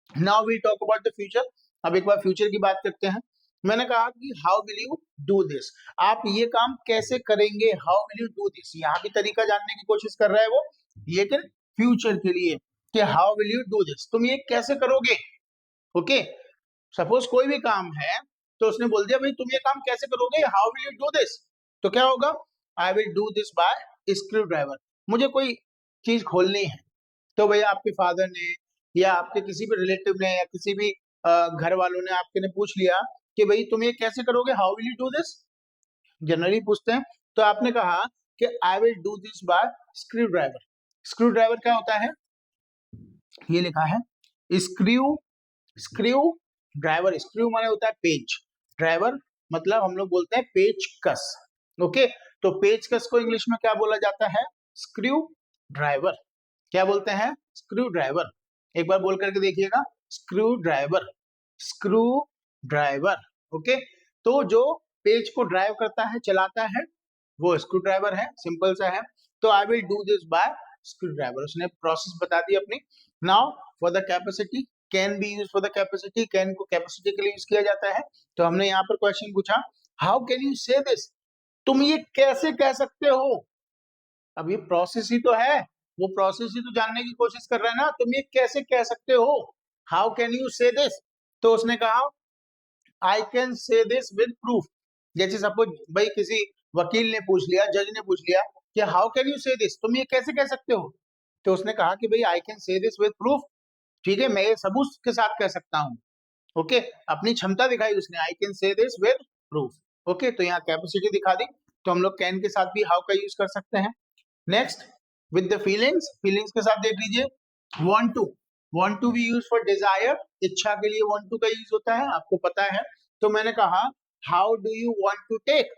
Now we talk about the future. अब एक बार फ्यूचर की बात करते हैं। मैंने कहा कि how will you do this, आप ये काम कैसे करेंगे, how will you do this, यहाँ भी तरीका जानने की कोशिश कर रहा है वो, लेकिन फ्यूचर के लिए कि how will you do this, तुम ये कैसे करोगे। ओके, सपोज कोई भी काम है तो उसने बोल दिया भाई तुम ये काम कैसे करोगे, how will you do this, तो क्या होगा, आई will do this by screw driver. मुझे कोई चीज खोलनी है तो भैया आपके फादर ने या आपके किसी भी रिलेटिव ने या किसी भी घर वालों ने आपके ने पूछ लिया कि भाई तुम ये कैसे करोगे, how will you do this, generally पूछते हैं। तो आपने कहा कि आई will do this by screw driver. Screw driver क्या होता है, ये लिखा है स्क्रू, स्क्रू ड्राइवर, स्क्रू माने होता है पेच, ड्राइवर मतलब हम लोग बोलते हैं पेच कस। ओके, तो पेच कस को इंग्लिश में क्या बोला जाता है, स्क्रू ड्राइवर। क्या बोलते हैं, स्क्रू ड्राइवर। एक बार बोल करके देखिएगा, screw driver, screw driver. Okay, तो जो पेज को ड्राइव करता है, चलाता है, वो स्क्रू ड्राइवर है, सिंपल सा है। तो आई will do this by screw driver, उसने प्रोसेस बता दी अपनी। Now for the capacity, can be use for the capacity, can को कैपेसिटी के लिए यूज किया जाता है। तो हमने यहाँ पर क्वेश्चन पूछा हाउ कैन यू से दिस, तुम ये कैसे कह सकते हो। अब ये प्रोसेस ही तो है, वो प्रोसेस ही तो जानने की कोशिश कर रहा है ना, तुम ये कैसे कह सकते हो, हाउ कैन यू से दिस। तो उसने कहा I can say this with proof. जैसे सपोज भाई किसी वकील ने पूछ लिया, जज ने पूछ लिया कि हाउ कैन यू से दिस, तुम ये कैसे कह सकते हो, तो उसने कहा कि भाई I can say this with proof, ठीक है, मैं ये सबूत के साथ कह सकता हूँ। ओके, अपनी क्षमता दिखाई उसने, I can say this with proof. Okay, तो यहाँ कैपेसिटी दिखा दी, तो हम लोग कैन के साथ भी हाउ का यूज कर सकते हैं। Next with the feelings, feelings के साथ देख लीजिए, want to, want to be use for desire, इच्छा के लिए वांट टू का यूज होता है, आपको पता है। तो मैंने कहा how do you want to take,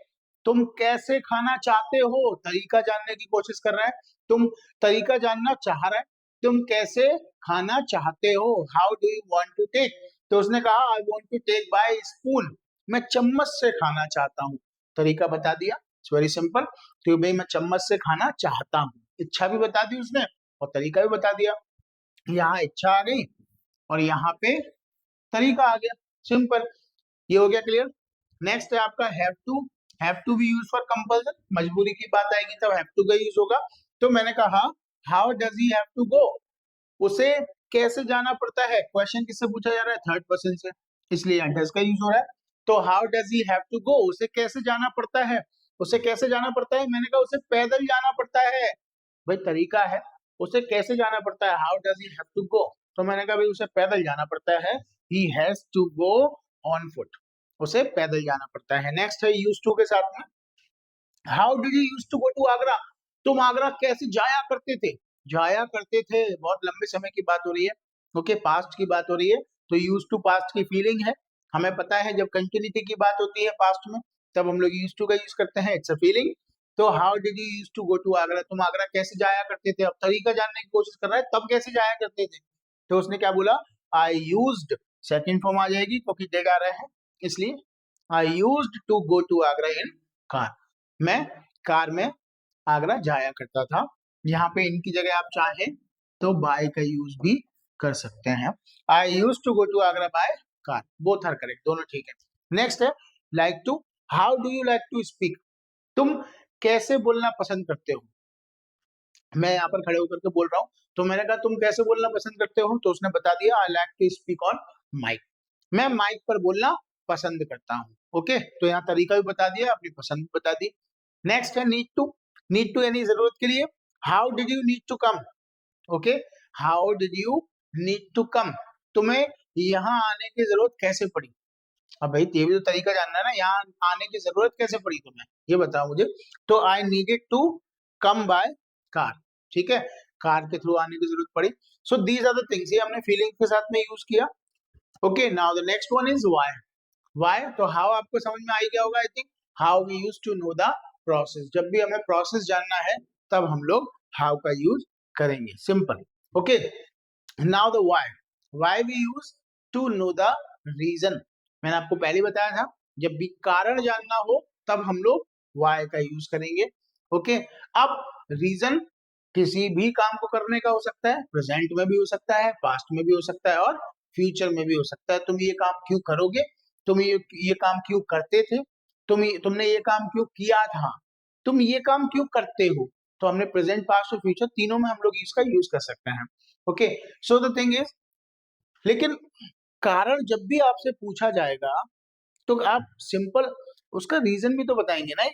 तुम कैसे खाना चाहते हो, तरीका जानने की कोशिश कर रहा है, तुम तरीका जानना चाह रहा है, तुम कैसे खाना चाहते हो, how do you want to take. तो उसने कहा I want to take by spoon, मैं चम्मच से खाना चाहता हूँ, तरीका बता दिया, इट्स वेरी सिंपल। तो भाई मैं चम्मच से खाना चाहता हूँ, इच्छा भी बता दी उसने और तरीका भी बता दिया। यहाँ इच्छा आ गई और यहाँ पे तरीका आ गया, सिंपल, ये हो गया क्लियर। नेक्स्ट है आपका have to be use for compulsion, मजबूरी की बात आएगी तब हैव टू का यूज होगा। तो मैंने कहा how does he have to go, उसे कैसे जाना पड़ता है, क्वेश्चन किससे पूछा जा रहा है, थर्ड पर्सन से, इसलिए डज का यूज हो रहा है। तो how does he have to go, उसे कैसे जाना पड़ता है, उसे कैसे जाना पड़ता है, मैंने कहा उसे पैदल जाना पड़ता है, भाई तरीका है, उसे कैसे जाना पड़ता है, how does he have to go, तो मैंने कहा भाई उसे पैदल जाना पड़ता है, he has to go on foot, उसे पैदल जाना पड़ता है। नेक्स्ट है यूज टू के साथ में, how did you use to go to Agra, तुम आगरा कैसे जाया करते थे, जाया करते थे बहुत लंबे समय की बात हो रही है, ओके, पास्ट की बात हो रही है, तो यूज टू पास्ट की फीलिंग है, हमें पता है जब कंटिन्यूटी की बात होती है पास्ट में तब हम लोग यूज टू का यूज करते हैं, इट्स अ फीलिंग। तो how did you use to go to Agra, तुम आगरा कैसे जाया करते थे, अब तरीका जानने की कोशिश कर रहा है, तब कैसे जाया करते थे। तो उसने क्या बोला, आई यूज्ड, सेकंड फॉर्म आ जाएगी क्योंकि डेग आ रहा है इसलिए, I used to go to Agra in car, मैं कार में आगरा जाया करता था। यहाँ पे इनकी जगह आप चाहें तो बाय का यूज भी कर सकते हैं, I use to go to Agra by car, both are correct, दोनों ठीक है। नेक्स्ट है like to, how do you like to speak, तुम कैसे बोलना पसंद करते हो, मैं यहाँ पर खड़े होकर के बोल रहा हूँ, तो मैंने कहा तुम कैसे बोलना पसंद करते हो, तो उसने बता दिया I like to speak on mic, मैं माइक पर बोलना पसंद करता हूँ। ओके, तो यहाँ तरीका भी बता दिया, अपनी पसंद बता दी। नेक्स्ट है नीड टू, नीड टू यानी जरूरत के लिए, how did you need to come, okay, how did you need to come, तुम्हें यहाँ आने की जरूरत कैसे पड़ी, अब भाई ये भी तो तरीका जानना है ना, यहाँ आने की जरूरत कैसे पड़ी तुम्हें, ये बताओ मुझे। तो I needed to come by car, ठीक है, कार के थ्रू आने की जरूरत पड़ी। So these are the things, ये हमने फीलिंग के साथ में यूज किया। Okay, now the next one is why, why तो हाउ आपको समझ में आई गया होगा I think, how we use to know the process, जब भी हमें प्रोसेस जानना है तब हम लोग हाउ का यूज करेंगे, simple. Okay, now the why we use to know the reason, मैंने आपको पहले ही बताया था जब भी कारण जानना हो तब हम लोग व्हाई का यूज करेंगे। ओके, अब रीजन किसी भी काम को करने का हो सकता है, प्रेजेंट में भी हो सकता है, पास्ट में भी हो सकता है और फ्यूचर में भी हो सकता है। तुम ये काम क्यों करोगे, तुम ये काम क्यों करते थे, तुमने ये काम क्यों किया था, तुम ये काम क्यों करते हो। तो हमने प्रेजेंट, पास्ट और फ्यूचर तीनों में हम लोग इसका यूज कर सकते हैं। Okay, so the thing is, लेकिन कारण जब भी आपसे पूछा जाएगा तो आप सिंपल उसका रीजन भी तो बताएंगे ना,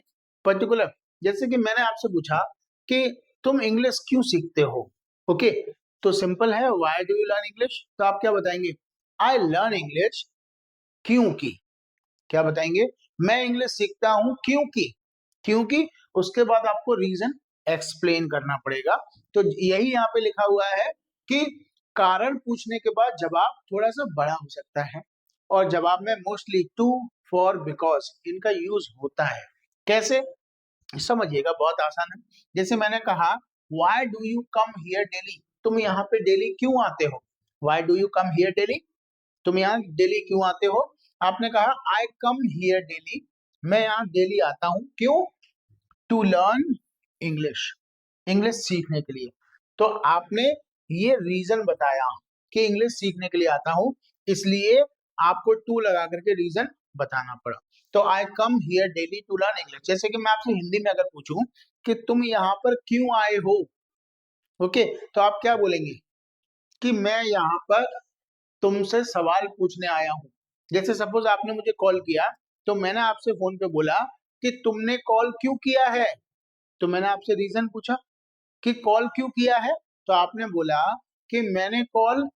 पर्टिकुलर। जैसे कि मैंने आपसे पूछा कि तुम इंग्लिश क्यों सीखते हो, ओके, तो सिंपल है, why do you learn English, तो आप क्या बताएंगे, आई लर्न इंग्लिश क्योंकि, क्या बताएंगे, मैं इंग्लिश सीखता हूं क्योंकि, क्योंकि उसके बाद आपको रीजन एक्सप्लेन करना पड़ेगा। तो यही यहाँ पे लिखा हुआ है कि कारण पूछने के बाद जवाब थोड़ा सा बड़ा हो सकता है, और जवाब में मोस्टली टू, फॉर, बिकॉज इनका यूज होता है। कैसे, समझिएगा, बहुत आसान है। जैसे मैंने कहा, why do you come here daily, तुम यहाँ पे डेली क्यों आते हो, why do you come here daily, तुम यहाँ डेली क्यों आते हो। आपने कहा आई कम हियर डेली, मैं यहाँ डेली आता हूँ, क्यों, टू लर्न इंग्लिश, इंग्लिश सीखने के लिए। तो आपने ये रीजन बताया कि इंग्लिश सीखने के लिए आता हूं, इसलिए आपको टू लगा करके रीजन बताना पड़ा। तो I come here daily to learn English. जैसे कि मैं आपसे हिंदी में अगर पूछूं कि तुम यहाँ पर क्यों आए हो, ओके, तो आप क्या बोलेंगे कि मैं यहाँ पर तुमसे सवाल पूछने आया हूं। जैसे सपोज आपने मुझे कॉल किया, तो मैंने आपसे फोन पे बोला कि तुमने कॉल क्यों किया है, तो मैंने आपसे रीजन पूछा कि कॉल क्यों किया है, तो आपने बोला कि मैंने कॉल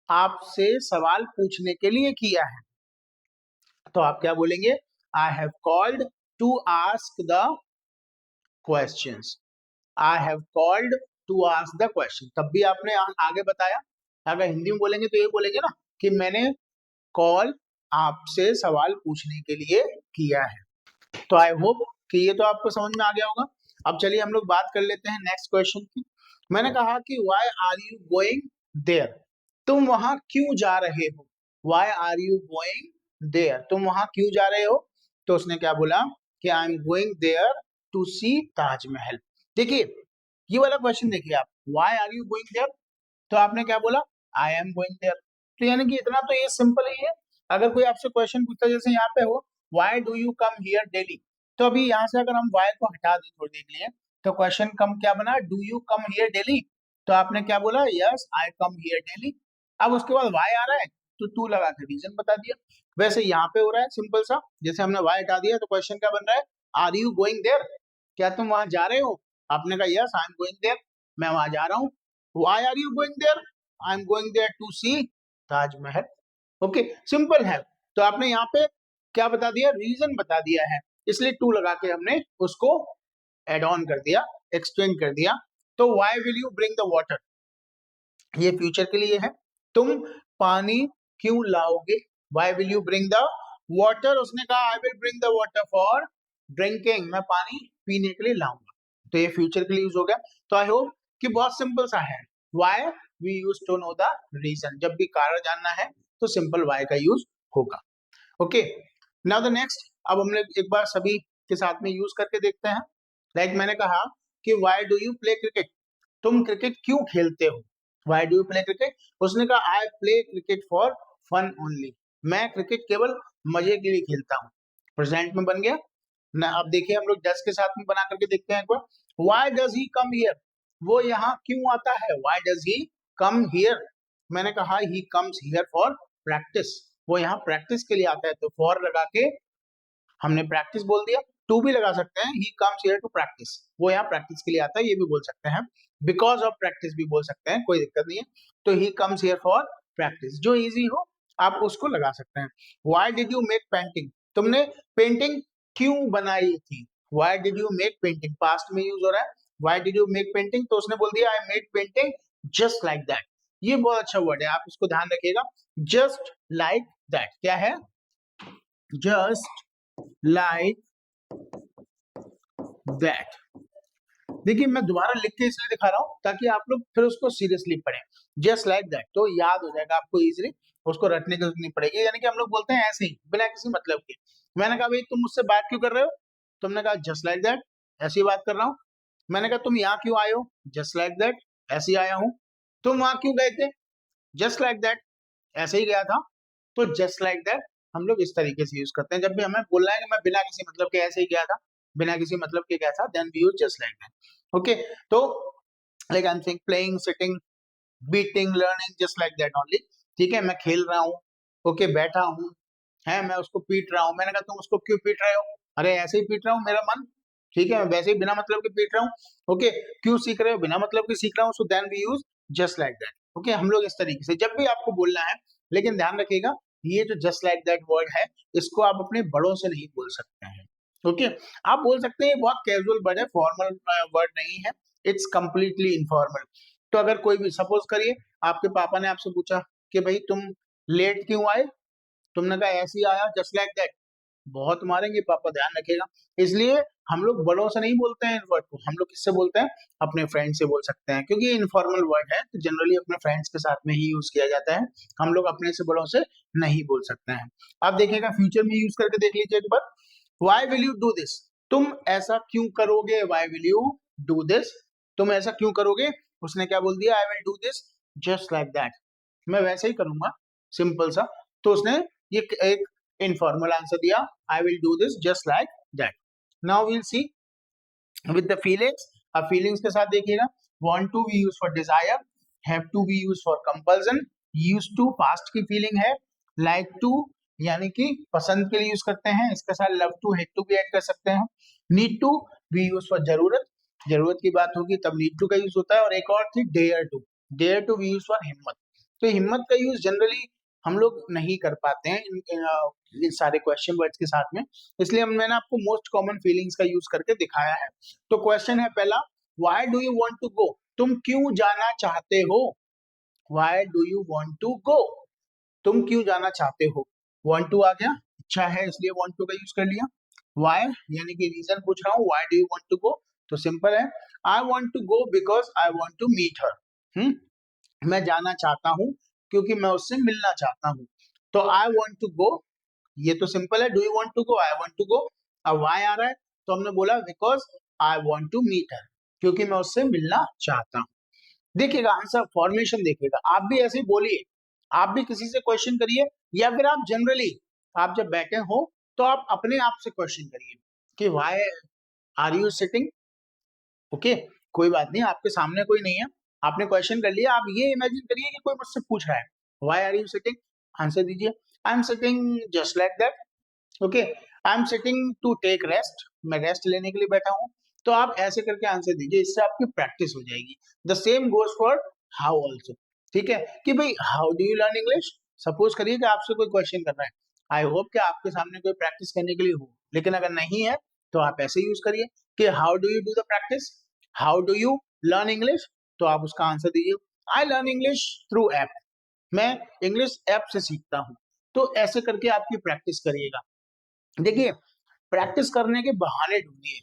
आपसे सवाल पूछने के लिए किया है। तो आप क्या बोलेंगे, I have called to ask the questions, I have called to ask the question, तब भी आपने आगे बताया। अगर हिंदी में बोलेंगे तो ये बोलेंगे ना कि मैंने कॉल आपसे सवाल पूछने के लिए किया है। तो आई होप कि ये तो आपको समझ में आ गया होगा। अब चलिए हम लोग बात कर लेते हैं नेक्स्ट क्वेश्चन की। मैंने कहा कि why are you going there, तुम वहां क्यों जा रहे हो, why are you going there, तुम वहां क्यों जा रहे हो। तो उसने क्या बोला कि I am going there to see Taj Mahal. देखिए ये वाला क्वेश्चन देखिए आप, why are you going there, तो आपने क्या बोला, आई एम गोइंग देयर। तो यानी कि इतना तो ये सिंपल ही है। अगर कोई आपसे क्वेश्चन पूछता है जैसे यहाँ पे हो, why do you come here daily, तो अभी यहाँ से अगर हम व्हाई को हटा दें थोड़ी देर के लिए, तो क्वेश्चन कम क्या बना, do you come here daily, तो आपने क्या बोला, yes I come here daily. अब उसके बाद व्हाई आ रहा है तो टू लगा के रीजन बता दिया। वैसे यहाँ पे हो रहा है सिंपल सा, जैसे हमने व्हाई हटा दिया तो क्वेश्चन क्या बन रहा है, आर यू गोइंग देयर, क्या तुम वहां जा रहे हो, आपने कहा yes I am going there, मैं वहां जा रहा हूँ। Why are you going there, I am going there to see Taj Mahal. Okay, simple है। तो आपने यहाँ पे क्या बता दिया, रीजन बता दिया है, इसलिए टू लगा के हमने उसको एड ऑन कर दिया, एक्सटेंड कर दिया। तो why will you bring the water, ये फ्यूचर के लिए है, तुम पानी क्यों लाओगे, why will you bring the water, उसने कहा I will bring the water for drinking, मैं पानी पीने के लिए लाऊंगा, तो ये फ्यूचर के लिए यूज हो गया। तो आई होप कि बहुत सिंपल सा है, why we use to know the reason, जब भी कारण जानना है तो सिंपल व्हाई का यूज होगा। ओके, नाउ द नेक्स्ट, अब हम लोग एक बार सभी के साथ में यूज करके देखते हैं। लाइक मैंने कहा कि why do you play cricket, तुम क्रिकेट क्यों खेलते हो, why do you play cricket, उसने कहा I play cricket for fun only, मैं क्रिकेट केवल मजे के लिए खेलता हूँ, प्रेजेंट में बन गया ना। अब देखिए हम लोग डज के साथ में बना करके देखते हैं एक बार, why does he come here, वो यहाँ क्यों आता है, why does he come here, मैंने कहा he comes here for practice, वो यहाँ प्रैक्टिस के लिए आता है, तो फॉर लगा के हमने प्रैक्टिस बोल दिया। टू भी लगा सकते हैं, he comes here to practice, वो यहाँ प्रैक्टिस के लिए आता है, ये भी बोल सकते हैं, बिकॉज ऑफ प्रैक्टिस भी बोल सकते हैं, कोई दिक्कत नहीं है। तो he comes here for practice, जो इजी हो आप उसको लगा सकते हैं। Why did you make painting, तुमने पेंटिंग क्यों बनाई थी, why did you make painting, past में यूज हो रहा है, why did you make painting, तो उसने बोल दिया I made painting just like that, ये बहुत अच्छा वर्ड है, आप इसको ध्यान रखिएगा, जस्ट लाइक दैट क्या है, जस्ट लाइक दैट। देखिए मैं दोबारा लिख के इसलिए दिखा रहा हूं ताकि आप लोग फिर उसको सीरियसली पढ़ें, जस्ट लाइक दैट, तो याद हो जाएगा आपको इजीली, उसको रटने की जरूरत नहीं पड़ेगी। यानी कि हम लोग बोलते हैं ऐसे ही बिना किसी मतलब के, मैंने कहा भाई तुम मुझसे बात क्यों कर रहे हो, तुमने कहा जस्ट लाइक दैट, ऐसी बात कर रहा हूँ। मैंने कहा तुम यहाँ क्यों आए हो, जस्ट लाइक दैट, ऐसे आया हूँ। तुम वहां क्यों गए थे, जस्ट लाइक दैट। ऐसे ही गया था। तो जस्ट लाइक दैट हम लोग इस तरीके से यूज करते हैं जब भी हमें बोलना है कि मैं बिना किसी मतलब के ऐसे ही गया था, बिना किसी मतलब के गया था, then we use just like that. Okay, तो like I am saying playing, sitting, beating, learning, just like that only. ठीक है, मैं खेल रहा हूँ, ओके, बैठा हूँ, है, मैं उसको पीट रहा हूँ। मैंने कहा तुम उसको क्यों पीट रहे हो? अरे ऐसे ही पीट रहा हूँ, मेरा मन, ठीक है, मैं वैसे ही बिना मतलब के पीट रहा हूँ। ओके, क्यों सीख रहे हो? बिना मतलब के सीख रहा हूँ। So then we use just like that. Okay, हम लोग इस तरीके से जब भी आपको बोलना है, लेकिन ध्यान रखिएगा ये जो जस्ट लाइक दैट वर्ड है, इसको आप अपने बड़ों से नहीं बोल सकते हैं। ओके, आप बोल सकते हैं, बहुत कैजुअल वर्ड है, फॉर्मल वर्ड नहीं है, इट्स कंप्लीटली इनफॉर्मल। तो अगर कोई भी सपोज करिए आपके पापा ने आपसे पूछा कि भाई तुम लेट क्यों आए? तुमने कहा ऐसे ही आया, जस्ट लाइक दैट। बहुत मारेंगे पापा, ध्यान रखिएगा। इसलिए हम लोग बड़ों से नहीं बोलते हैं इस वर्ड को, हम लोग किससे बोलते हैं? अपने फ्रेंड से बोल सकते हैं, क्योंकि इनफॉर्मल वर्ड है तो जनरली अपने फ्रेंड्स के साथ में ही यूज किया जाता है। हम लोग अपने से बड़ों से नहीं बोल सकते हैं। आप देखिएगा फ्यूचर में यूज करके देख लीजिए एक बार। Why will you do this? तुम ऐसा क्यों करोगे? Why will you do this? तुम ऐसा क्यों करोगे? उसने क्या बोल दिया? I will do this just like that. मैं वैसे ही करूंगा, सिंपल सा। तो उसने ये एक इनफॉर्मल आंसर दिया, I will do this just like that. Now will see with the feelings. अब फीलिंग्स के साथ देखिएगा, want to we use for desire, have to we use for compulsion, use to past की feeling है, like to यानी कि पसंद के लिए यूज करते हैं, इसके साथ लव टू, हेट टू भी ऐड कर सकते हैं। Need to we use for जरूरत, जरूरत की बात होगी तब नीड टू का यूज होता है। और एक और थी dare to, dare to we use for हिम्मत। तो हिम्मत का यूज जनरली हम लोग नहीं कर पाते हैं इन सारे क्वेश्चन वर्ड्स के साथ में, इसलिए मैंने आपको मोस्ट कॉमन फीलिंग्स का यूज करके दिखाया है। तो क्वेश्चन है पहला, why do you want to go? तुम क्यों जाना चाहते हो? Why do you want to go? तुम क्यों जाना चाहते हो? वांट टू आ गया, इच्छा है इसलिए वांट टू का यूज कर लिया। व्हाई यानी कि रीजन पूछ रहा हूँ, why do you want to go? तो सिंपल है, I want to go because I want to meet her. मैं जाना चाहता हूँ क्योंकि मैं उससे मिलना चाहता हूँ। तो आई वांट टू गो, ये तो सिंपल है, do you want to go, I want to go. अब व्हाई आ रहा है, तो हमने बोला because I want to meet her, क्योंकि मैं उससे मिलना चाहता हूँ। देखिएगा आंसर फॉर्मेशन, देखिएगा आप भी ऐसे ही बोलिए, आप भी किसी से क्वेश्चन करिए, या फिर आप जनरली आप जब बैठे हो तो आप अपने आप से क्वेश्चन करिए कि why are you sitting? Okay, कोई बात नहीं, आपके सामने कोई नहीं है, आपने क्वेश्चन कर लिया, आप ये इमेजिन करिए कि कोई मुझसे पूछ रहा है, why are you sitting? Answer दीजिए, I am sitting just like that. Okay, I am sitting to take rest, मैं रेस्ट लेने के लिए बैठा हूँ। तो आप ऐसे करके आंसर दीजिए, इससे आपकी प्रैक्टिस हो जाएगी। The same goes for how also. ठीक है, कि भाई how do you learn English? Suppose करिए कि आपसे कोई क्वेश्चन कर रहा है, आई होप कि आपके सामने कोई प्रैक्टिस करने के लिए हो, लेकिन अगर नहीं है तो आप ऐसे यूज करिए कि how do you do the practice, how do you learn English? तो आप उसका आंसर दीजिए, आई लर्न इंग्लिश थ्रू ऐप, मैं इंग्लिश ऐप से सीखता हूँ। तो ऐसे करके आपकी प्रैक्टिस करिएगा। देखिए, प्रैक्टिस करने के बहाने ढूंढिए,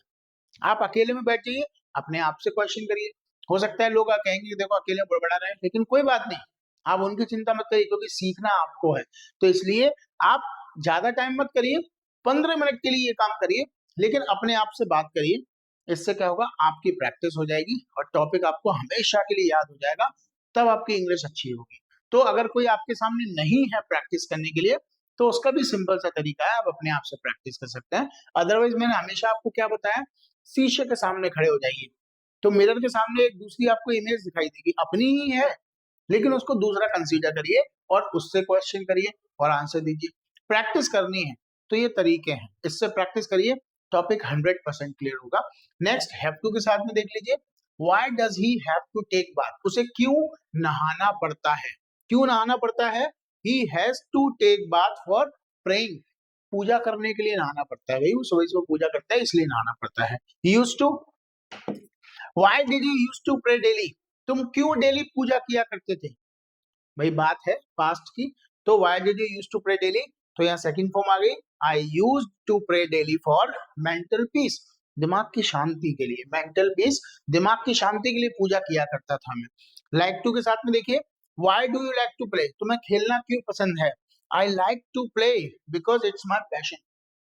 आप अकेले में बैठ जाइए, अपने आप से क्वेश्चन करिए। हो सकता है लोग कहेंगे कि देखो अकेले बड़बड़ा रहे हैं, लेकिन कोई बात नहीं, आप उनकी चिंता मत करिए, क्योंकि सीखना आपको है। तो इसलिए आप ज्यादा टाइम मत करिए, 15 मिनट के लिए ये काम करिए, लेकिन अपने आप से बात करिए। इससे क्या होगा, आपकी प्रैक्टिस हो जाएगी और टॉपिक आपको हमेशा के लिए याद हो जाएगा, तब आपकी इंग्लिश अच्छी होगी। तो अगर कोई आपके सामने नहीं है प्रैक्टिस करने के लिए, तो उसका भी सिंपल सा तरीका है, आप अपने आप से प्रैक्टिस कर सकते हैं। अदरवाइज मैंने हमेशा आपको क्या बताया, शीशे के सामने खड़े हो जाइए, तो मिरर के सामने एक दूसरी आपको इमेज दिखाई देगी, अपनी ही है, लेकिन उसको दूसरा कंसीडर करिए और उससे क्वेश्चन करिए और आंसर दीजिए। प्रैक्टिस करनी है तो ये तरीके हैं, इससे प्रैक्टिस करिए, टॉपिक 100% क्लियर होगा। नेक्स्ट हैव टू के साथ में देख लीजिए, why does he have to take bath? उसे क्यों नहाना पड़ता है? क्यों नहाना पड़ता है? He has to take bath for praying, पूजा करने के लिए नहाना पड़ता है, भाई वो सुबह सुबह पूजा करता है इसलिए नहाना पड़ता है। Used to, why did you used to pray daily? तुम क्यों डेली पूजा किया करते थे? भाई बात है पास्ट की, तो why did you used to pray daily? तो यहाँ सेकंड फॉर्म आ गई, I used to pray daily for mental peace, दिमाग की शांति के लिए, मेंटल पीस, दिमाग की शांति के लिए पूजा किया करता था मैं। लाइक टू के साथ में देखिए, why do you like to play? तुम्हें खेलना क्यों पसंद है? I like to play because it's my passion,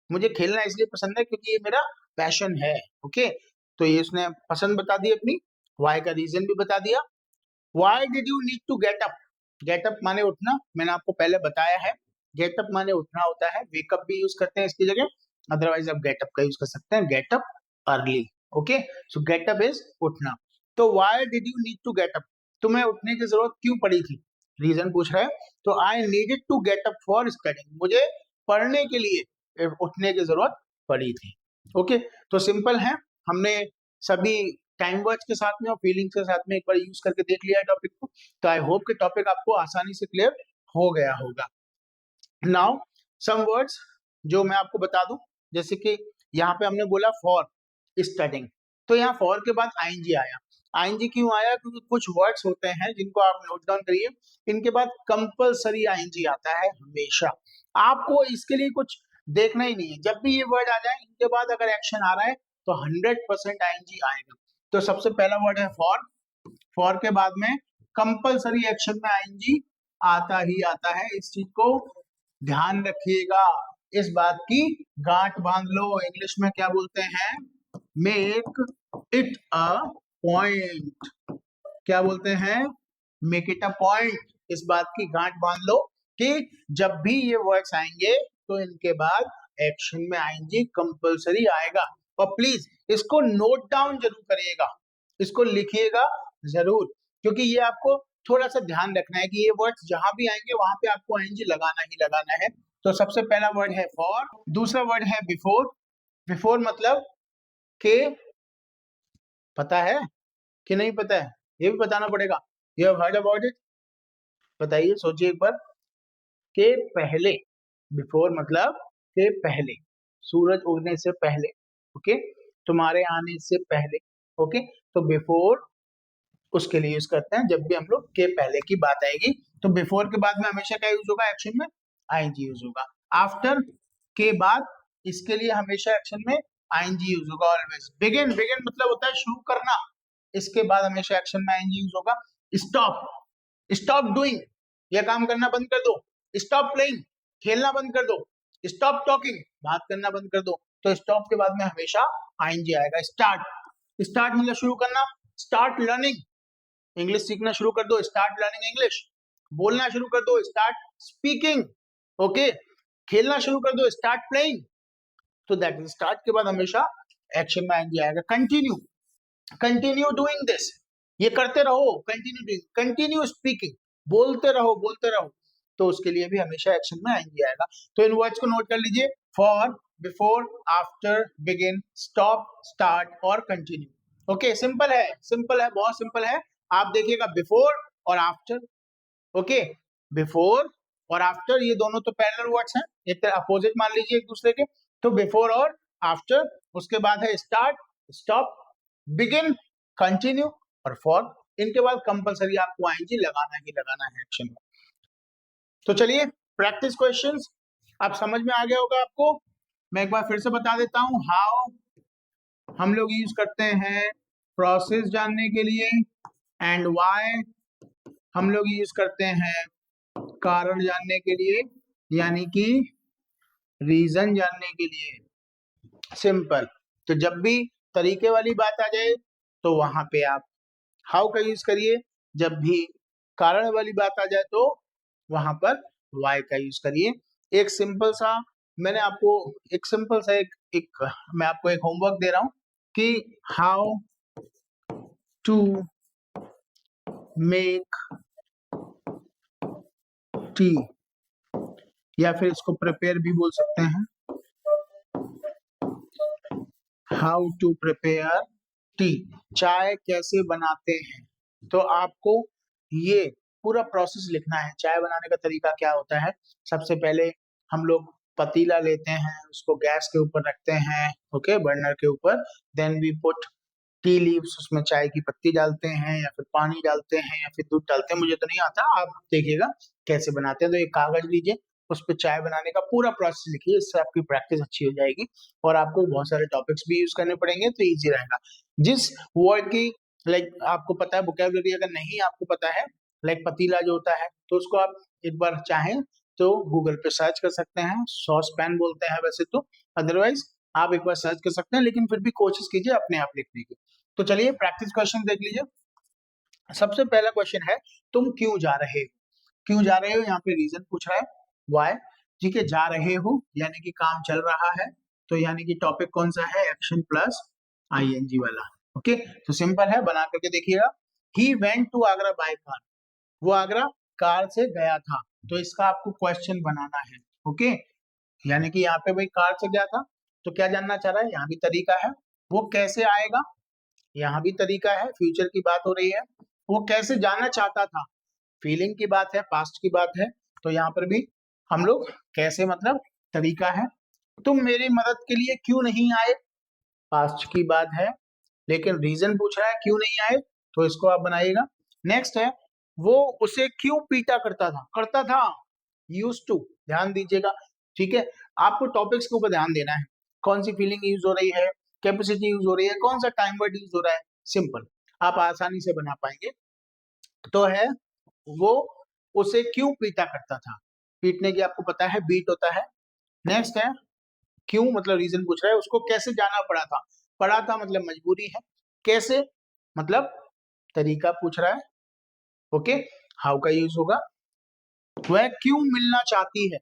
मुझे खेलना इसलिए पसंद है क्योंकि ये मेरा पैशन है। ओके, तो ये उसने पसंद बता दी अपनी, वाई का रीजन भी बता दिया। Why did you need to get up? Get up माने उठना, मैंने आपको पहले बताया है। गेटअप माने उठना होता है, वेकअप भी यूज करते हैं इसकी जगह, अदरवाइज आप गेटअप का यूज कर सकते हैं, get up early. Okay, so get up is उठना। तो why did you need to get up, तुम्हें उठने की जरूरत क्यों पड़ी थी, रीजन पूछ रहा है। तो I needed to get up for studying, मुझे पढ़ने के लिए उठने की जरूरत पड़ी थी। ओके, तो सिंपल है, हमने सभी टाइम वर्ड्स के साथ में और फीलिंग्स के साथ में एक बार यूज करके देख लिया है टॉपिक को। तो आई होप कि टॉपिक आपको आसानी से क्लियर हो गया होगा। नाउ सम वर्ड्स जो मैं आपको बता दूं, जैसे कि यहाँ पे हमने बोला फॉर स्टडिंग, तो यहाँ फॉर के बाद आईएनजी आया। आईएनजी क्यों आया, क्योंकि कुछ वर्ड्स होते हैं जिनको आप नोट डाउन करिए, इनके बाद कंपलसरी आईएनजी आता है हमेशा। आपको इसके लिए कुछ देखना ही नहीं है, जब भी ये वर्ड आ जाए इनके बाद अगर एक्शन आ रहा है तो 100% आईएनजी आएगा। तो सबसे पहला वर्ड है फॉर, फॉर के बाद में कंपलसरी एक्शन में आईएनजी आता ही आता है, इस चीज को ध्यान रखिएगा, इस बात की गांठ बांध लो। इंग्लिश में क्या बोलते हैं, मेक इट अ पॉइंट, क्या बोलते हैं, मेक इट अ पॉइंट, इस बात की गांठ बांध लो कि जब भी ये वर्ड्स आएंगे तो इनके बाद एक्शन में आएंगे, कंपलसरी आएगा। और प्लीज इसको नोट डाउन जरूर करिएगा, इसको लिखिएगा जरूर, क्योंकि ये आपको थोड़ा सा ध्यान रखना है कि ये वर्ड्स जहां भी आएंगे वहां पे आपको आईएनजी लगाना ही लगाना है। तो सबसे पहला वर्ड है फॉर, दूसरा वर्ड है बिफोर। बिफोर मतलब के, पता है कि नहीं पता है, ये भी बताना पड़ेगा। You have heard about it, बताइए, सोचिए एक बार। के पहले, बिफोर मतलब के पहले, सूरज उगने से पहले, ओके, तुम्हारे आने से पहले, ओके। तो बिफोर उसके लिए यूज करते हैं जब भी हम लोग के पहले की बात आएगी। तो बिफोर के बाद में हमेशा क्या यूज होगा, एक्शन में आईएनजी यूज होगा। आफ्टर के बाद इसके लिए हमेशा एक्शन में आईएनजी यूज होगा ऑलवेज। बिगिन, बिगिन मतलब होता है शुरू करना, इसके बाद हमेशा एक्शन में आईएनजी यूज होगा। स्टॉप, स्टॉप डूइंग, यह काम करना बंद कर दो। स्टॉप प्लेइंग, खेलना बंद कर दो। स्टॉप टॉकिंग, बात करना बंद कर दो। तो स्टॉप के बाद में हमेशा आईएनजी आएगा। स्टार्ट, स्टार्ट मतलब शुरू करना। स्टार्ट लर्निंग, इंग्लिश सीखना शुरू कर दो, स्टार्ट लर्निंग इंग्लिश। बोलना शुरू कर दो, स्टार्ट स्पीकिंग, ओके। खेलना शुरू कर दो, स्टार्ट प्लेइंग। तो दैट इज स्टार्ट के बाद हमेशा एक्शन में आएंगे आएगा। कंटिन्यू, कंटिन्यू डूइंग दिस, ये करते रहो, कंटिन्यू डूइंग, कंटिन्यू स्पीकिंग, बोलते रहो बोलते रहो, तो उसके लिए भी हमेशा एक्शन में आएंगे आएगा। तो इन वर्ड्स को नोट कर लीजिए, for, before, after, begin, stop, start और कंटिन्यू। ओके, सिंपल है, सिंपल है, बहुत सिंपल है। आप देखिएगा बिफोर और आफ्टर, ओके, बिफोर और आफ्टर ये दोनों तो पैरेलल वर्ड्स हैं, एक तरह अपोजिट मान लीजिए एक दूसरे के। तो बिफोर और आफ्टर, उसके बाद है स्टार्ट, स्टॉप, बिगिन, कंटिन्यू और फॉर, इनके बाद कंपलसरी आपको आईएनजी लगाना ही लगाना है एक्शन में। तो चलिए प्रैक्टिस क्वेश्चंस, अब समझ में आ गया होगा आपको। मैं एक बार फिर से बता देता हूं, हाउ हम लोग यूज करते हैं प्रोसेस जानने के लिए, एंड व्हाई हम लोग यूज करते हैं कारण जानने के लिए, यानी कि रीजन जानने के लिए। सिंपल, तो जब भी तरीके वाली बात आ जाए तो वहां पे आप हाउ का यूज करिए, जब भी कारण वाली बात आ जाए तो वहां पर वाई का यूज करिए। एक सिंपल सा, मैंने आपको एक सिंपल सा एक मैं आपको एक होमवर्क दे रहा हूं कि हाउ टू मेक टी, या फिर इसको प्रिपेयर भी बोल सकते हैं, हाउ टू प्रिपेयर टी, चाय कैसे बनाते हैं। तो आपको ये पूरा प्रोसेस लिखना है, चाय बनाने का तरीका क्या होता है। सबसे पहले हम लोग पतीला लेते हैं, उसको गैस के ऊपर रखते हैं, ओके, बर्नर के ऊपर, then we put tea leaves, उसमें चाय की पत्ती डालते हैं या फिर पानी डालते हैं या फिर दूध डालते हैं, मुझे तो नहीं आता, आप देखिएगा कैसे बनाते हैं। तो एक कागज लीजिए, उस पर चाय बनाने का पूरा प्रोसेस लिखिए, इससे आपकी प्रैक्टिस अच्छी हो जाएगी और आपको बहुत सारे टॉपिक्स भी यूज करने पड़ेंगे तो इजी रहेगा। जिस वर्ड की लाइक आपको पता है वोकैबुलरी, अगर नहीं आपको पता है, लाइक पतीला जो होता है, तो उसको आप एक बार चाहें तो गूगल पे सर्च कर सकते हैं, सॉस पैन बोलते हैं वैसे तो, अदरवाइज आप एक बार सर्च कर सकते हैं, लेकिन फिर भी कोशिश कीजिए अपने आप लिखने की। तो चलिए प्रैक्टिस क्वेश्चन देख लीजिए। सबसे पहला क्वेश्चन है, तुम क्यों जा रहे हो। क्यों जा रहे हो, यहाँ पे रीजन पूछ रहा है वाई। ठीक है, जा रहे हो यानी कि काम चल रहा है, तो यानी कि टॉपिक कौन सा है, एक्शन प्लस आईएनजी वाला। ओके, तो सिंपल है, बना करके देखिएगा। He went to Agra by car, वो आगरा कार से गया था, तो इसका आपको क्वेश्चन बनाना है। ओके, यानी कि यहाँ पे भाई कार से गया था, तो क्या जानना चाह रहा है, यहाँ भी तरीका है, वो कैसे आएगा, यहाँ भी तरीका है, फ्यूचर की बात हो रही है, वो कैसे जाना चाहता था, फीलिंग की बात है, पास्ट की बात है, तो यहाँ पर भी हम लोग कैसे मतलब तरीका है। तुम मेरी मदद के लिए क्यों नहीं आए, पास्ट की बात है, लेकिन रीजन पूछ रहा है क्यों नहीं आए, तो इसको आप बनाइएगा। नेक्स्ट है, वो उसे क्यों पीटा करता था यूज टू, ध्यान दीजिएगा। ठीक है, आपको टॉपिक्स के ऊपर ध्यान देना है, कौन सी फीलिंग यूज हो रही है, कैपेसिटी यूज हो रही है, कौन सा टाइम वर्ड यूज हो रहा है, सिंपल आप आसानी से बना पाएंगे। तो है, वो उसे क्यों पीटा करता था, पीटने की आपको पता है बीट होता है। नेक्स्ट है, क्यों मतलब रीजन पूछ रहा है, उसको कैसे जाना पड़ा था मतलब मजबूरी है, कैसे मतलब तरीका पूछ रहा है। ओके, हाउ का यूज होगा, वह क्यों मिलना चाहती है,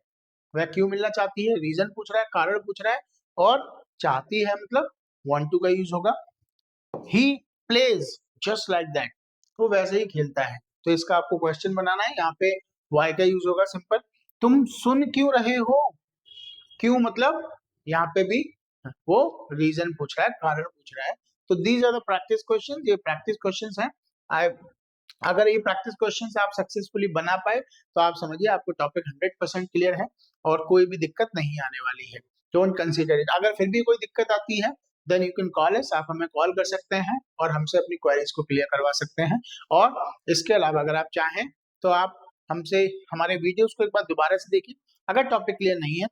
वह क्यों मिलना चाहती है, रीजन पूछ रहा है, कारण पूछ रहा है, और चाहती है मतलब वांट टू का यूज होगा। He plays just like that, वो वैसे ही खेलता है, तो इसका आपको क्वेश्चन बनाना है। यहाँ पे वाई का यूज होगा सिंपल, तुम सुन क्यों रहे हो, क्यों मतलब यहाँ पे भी वो रीजन पूछ रहा है, कारण पूछ रहा है। तो these are the practice question, ये प्रैक्टिस क्वेश्चन हैं। आई अगर ये प्रैक्टिस क्वेश्चंस आप सक्सेसफुली बना पाए, तो आप समझिए आपको टॉपिक 100% क्लियर है और कोई भी दिक्कत नहीं आने वाली है। डोंट कंसीडर इट, अगर फिर भी कोई दिक्कत आती है then you can call us, आप हमें कॉल कर सकते हैं और हमसे अपनी क्वेरीज को क्लियर करवा सकते हैं। और इसके अलावा अगर आप चाहें तो आप हमसे हमारे वीडियोस को एक बार दोबारा से देखिए, अगर टॉपिक क्लियर नहीं है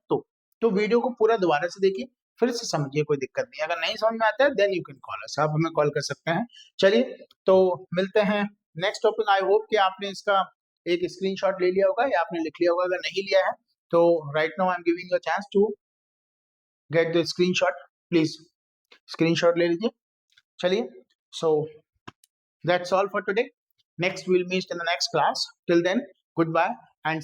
तो वीडियो को पूरा दोबारा से देखिए, फिर से समझिए, कोई दिक्कत नहीं। अगर नहीं समझ में आता है then you can call us, आप हमें कॉल कर सकते हैं। चलिए, तो मिलते हैं नेक्स्ट टॉपिक। आई होप कि आपने इसका एक स्क्रीनशॉट ले लिया होगा या आपने लिख लिया होगा, अगर नहीं लिया है तो right now I am giving you a chance to get the screenshot, please screenshot ले लीजिए। चलिए, so that's all for today, next will meet in the next class, till then goodbye and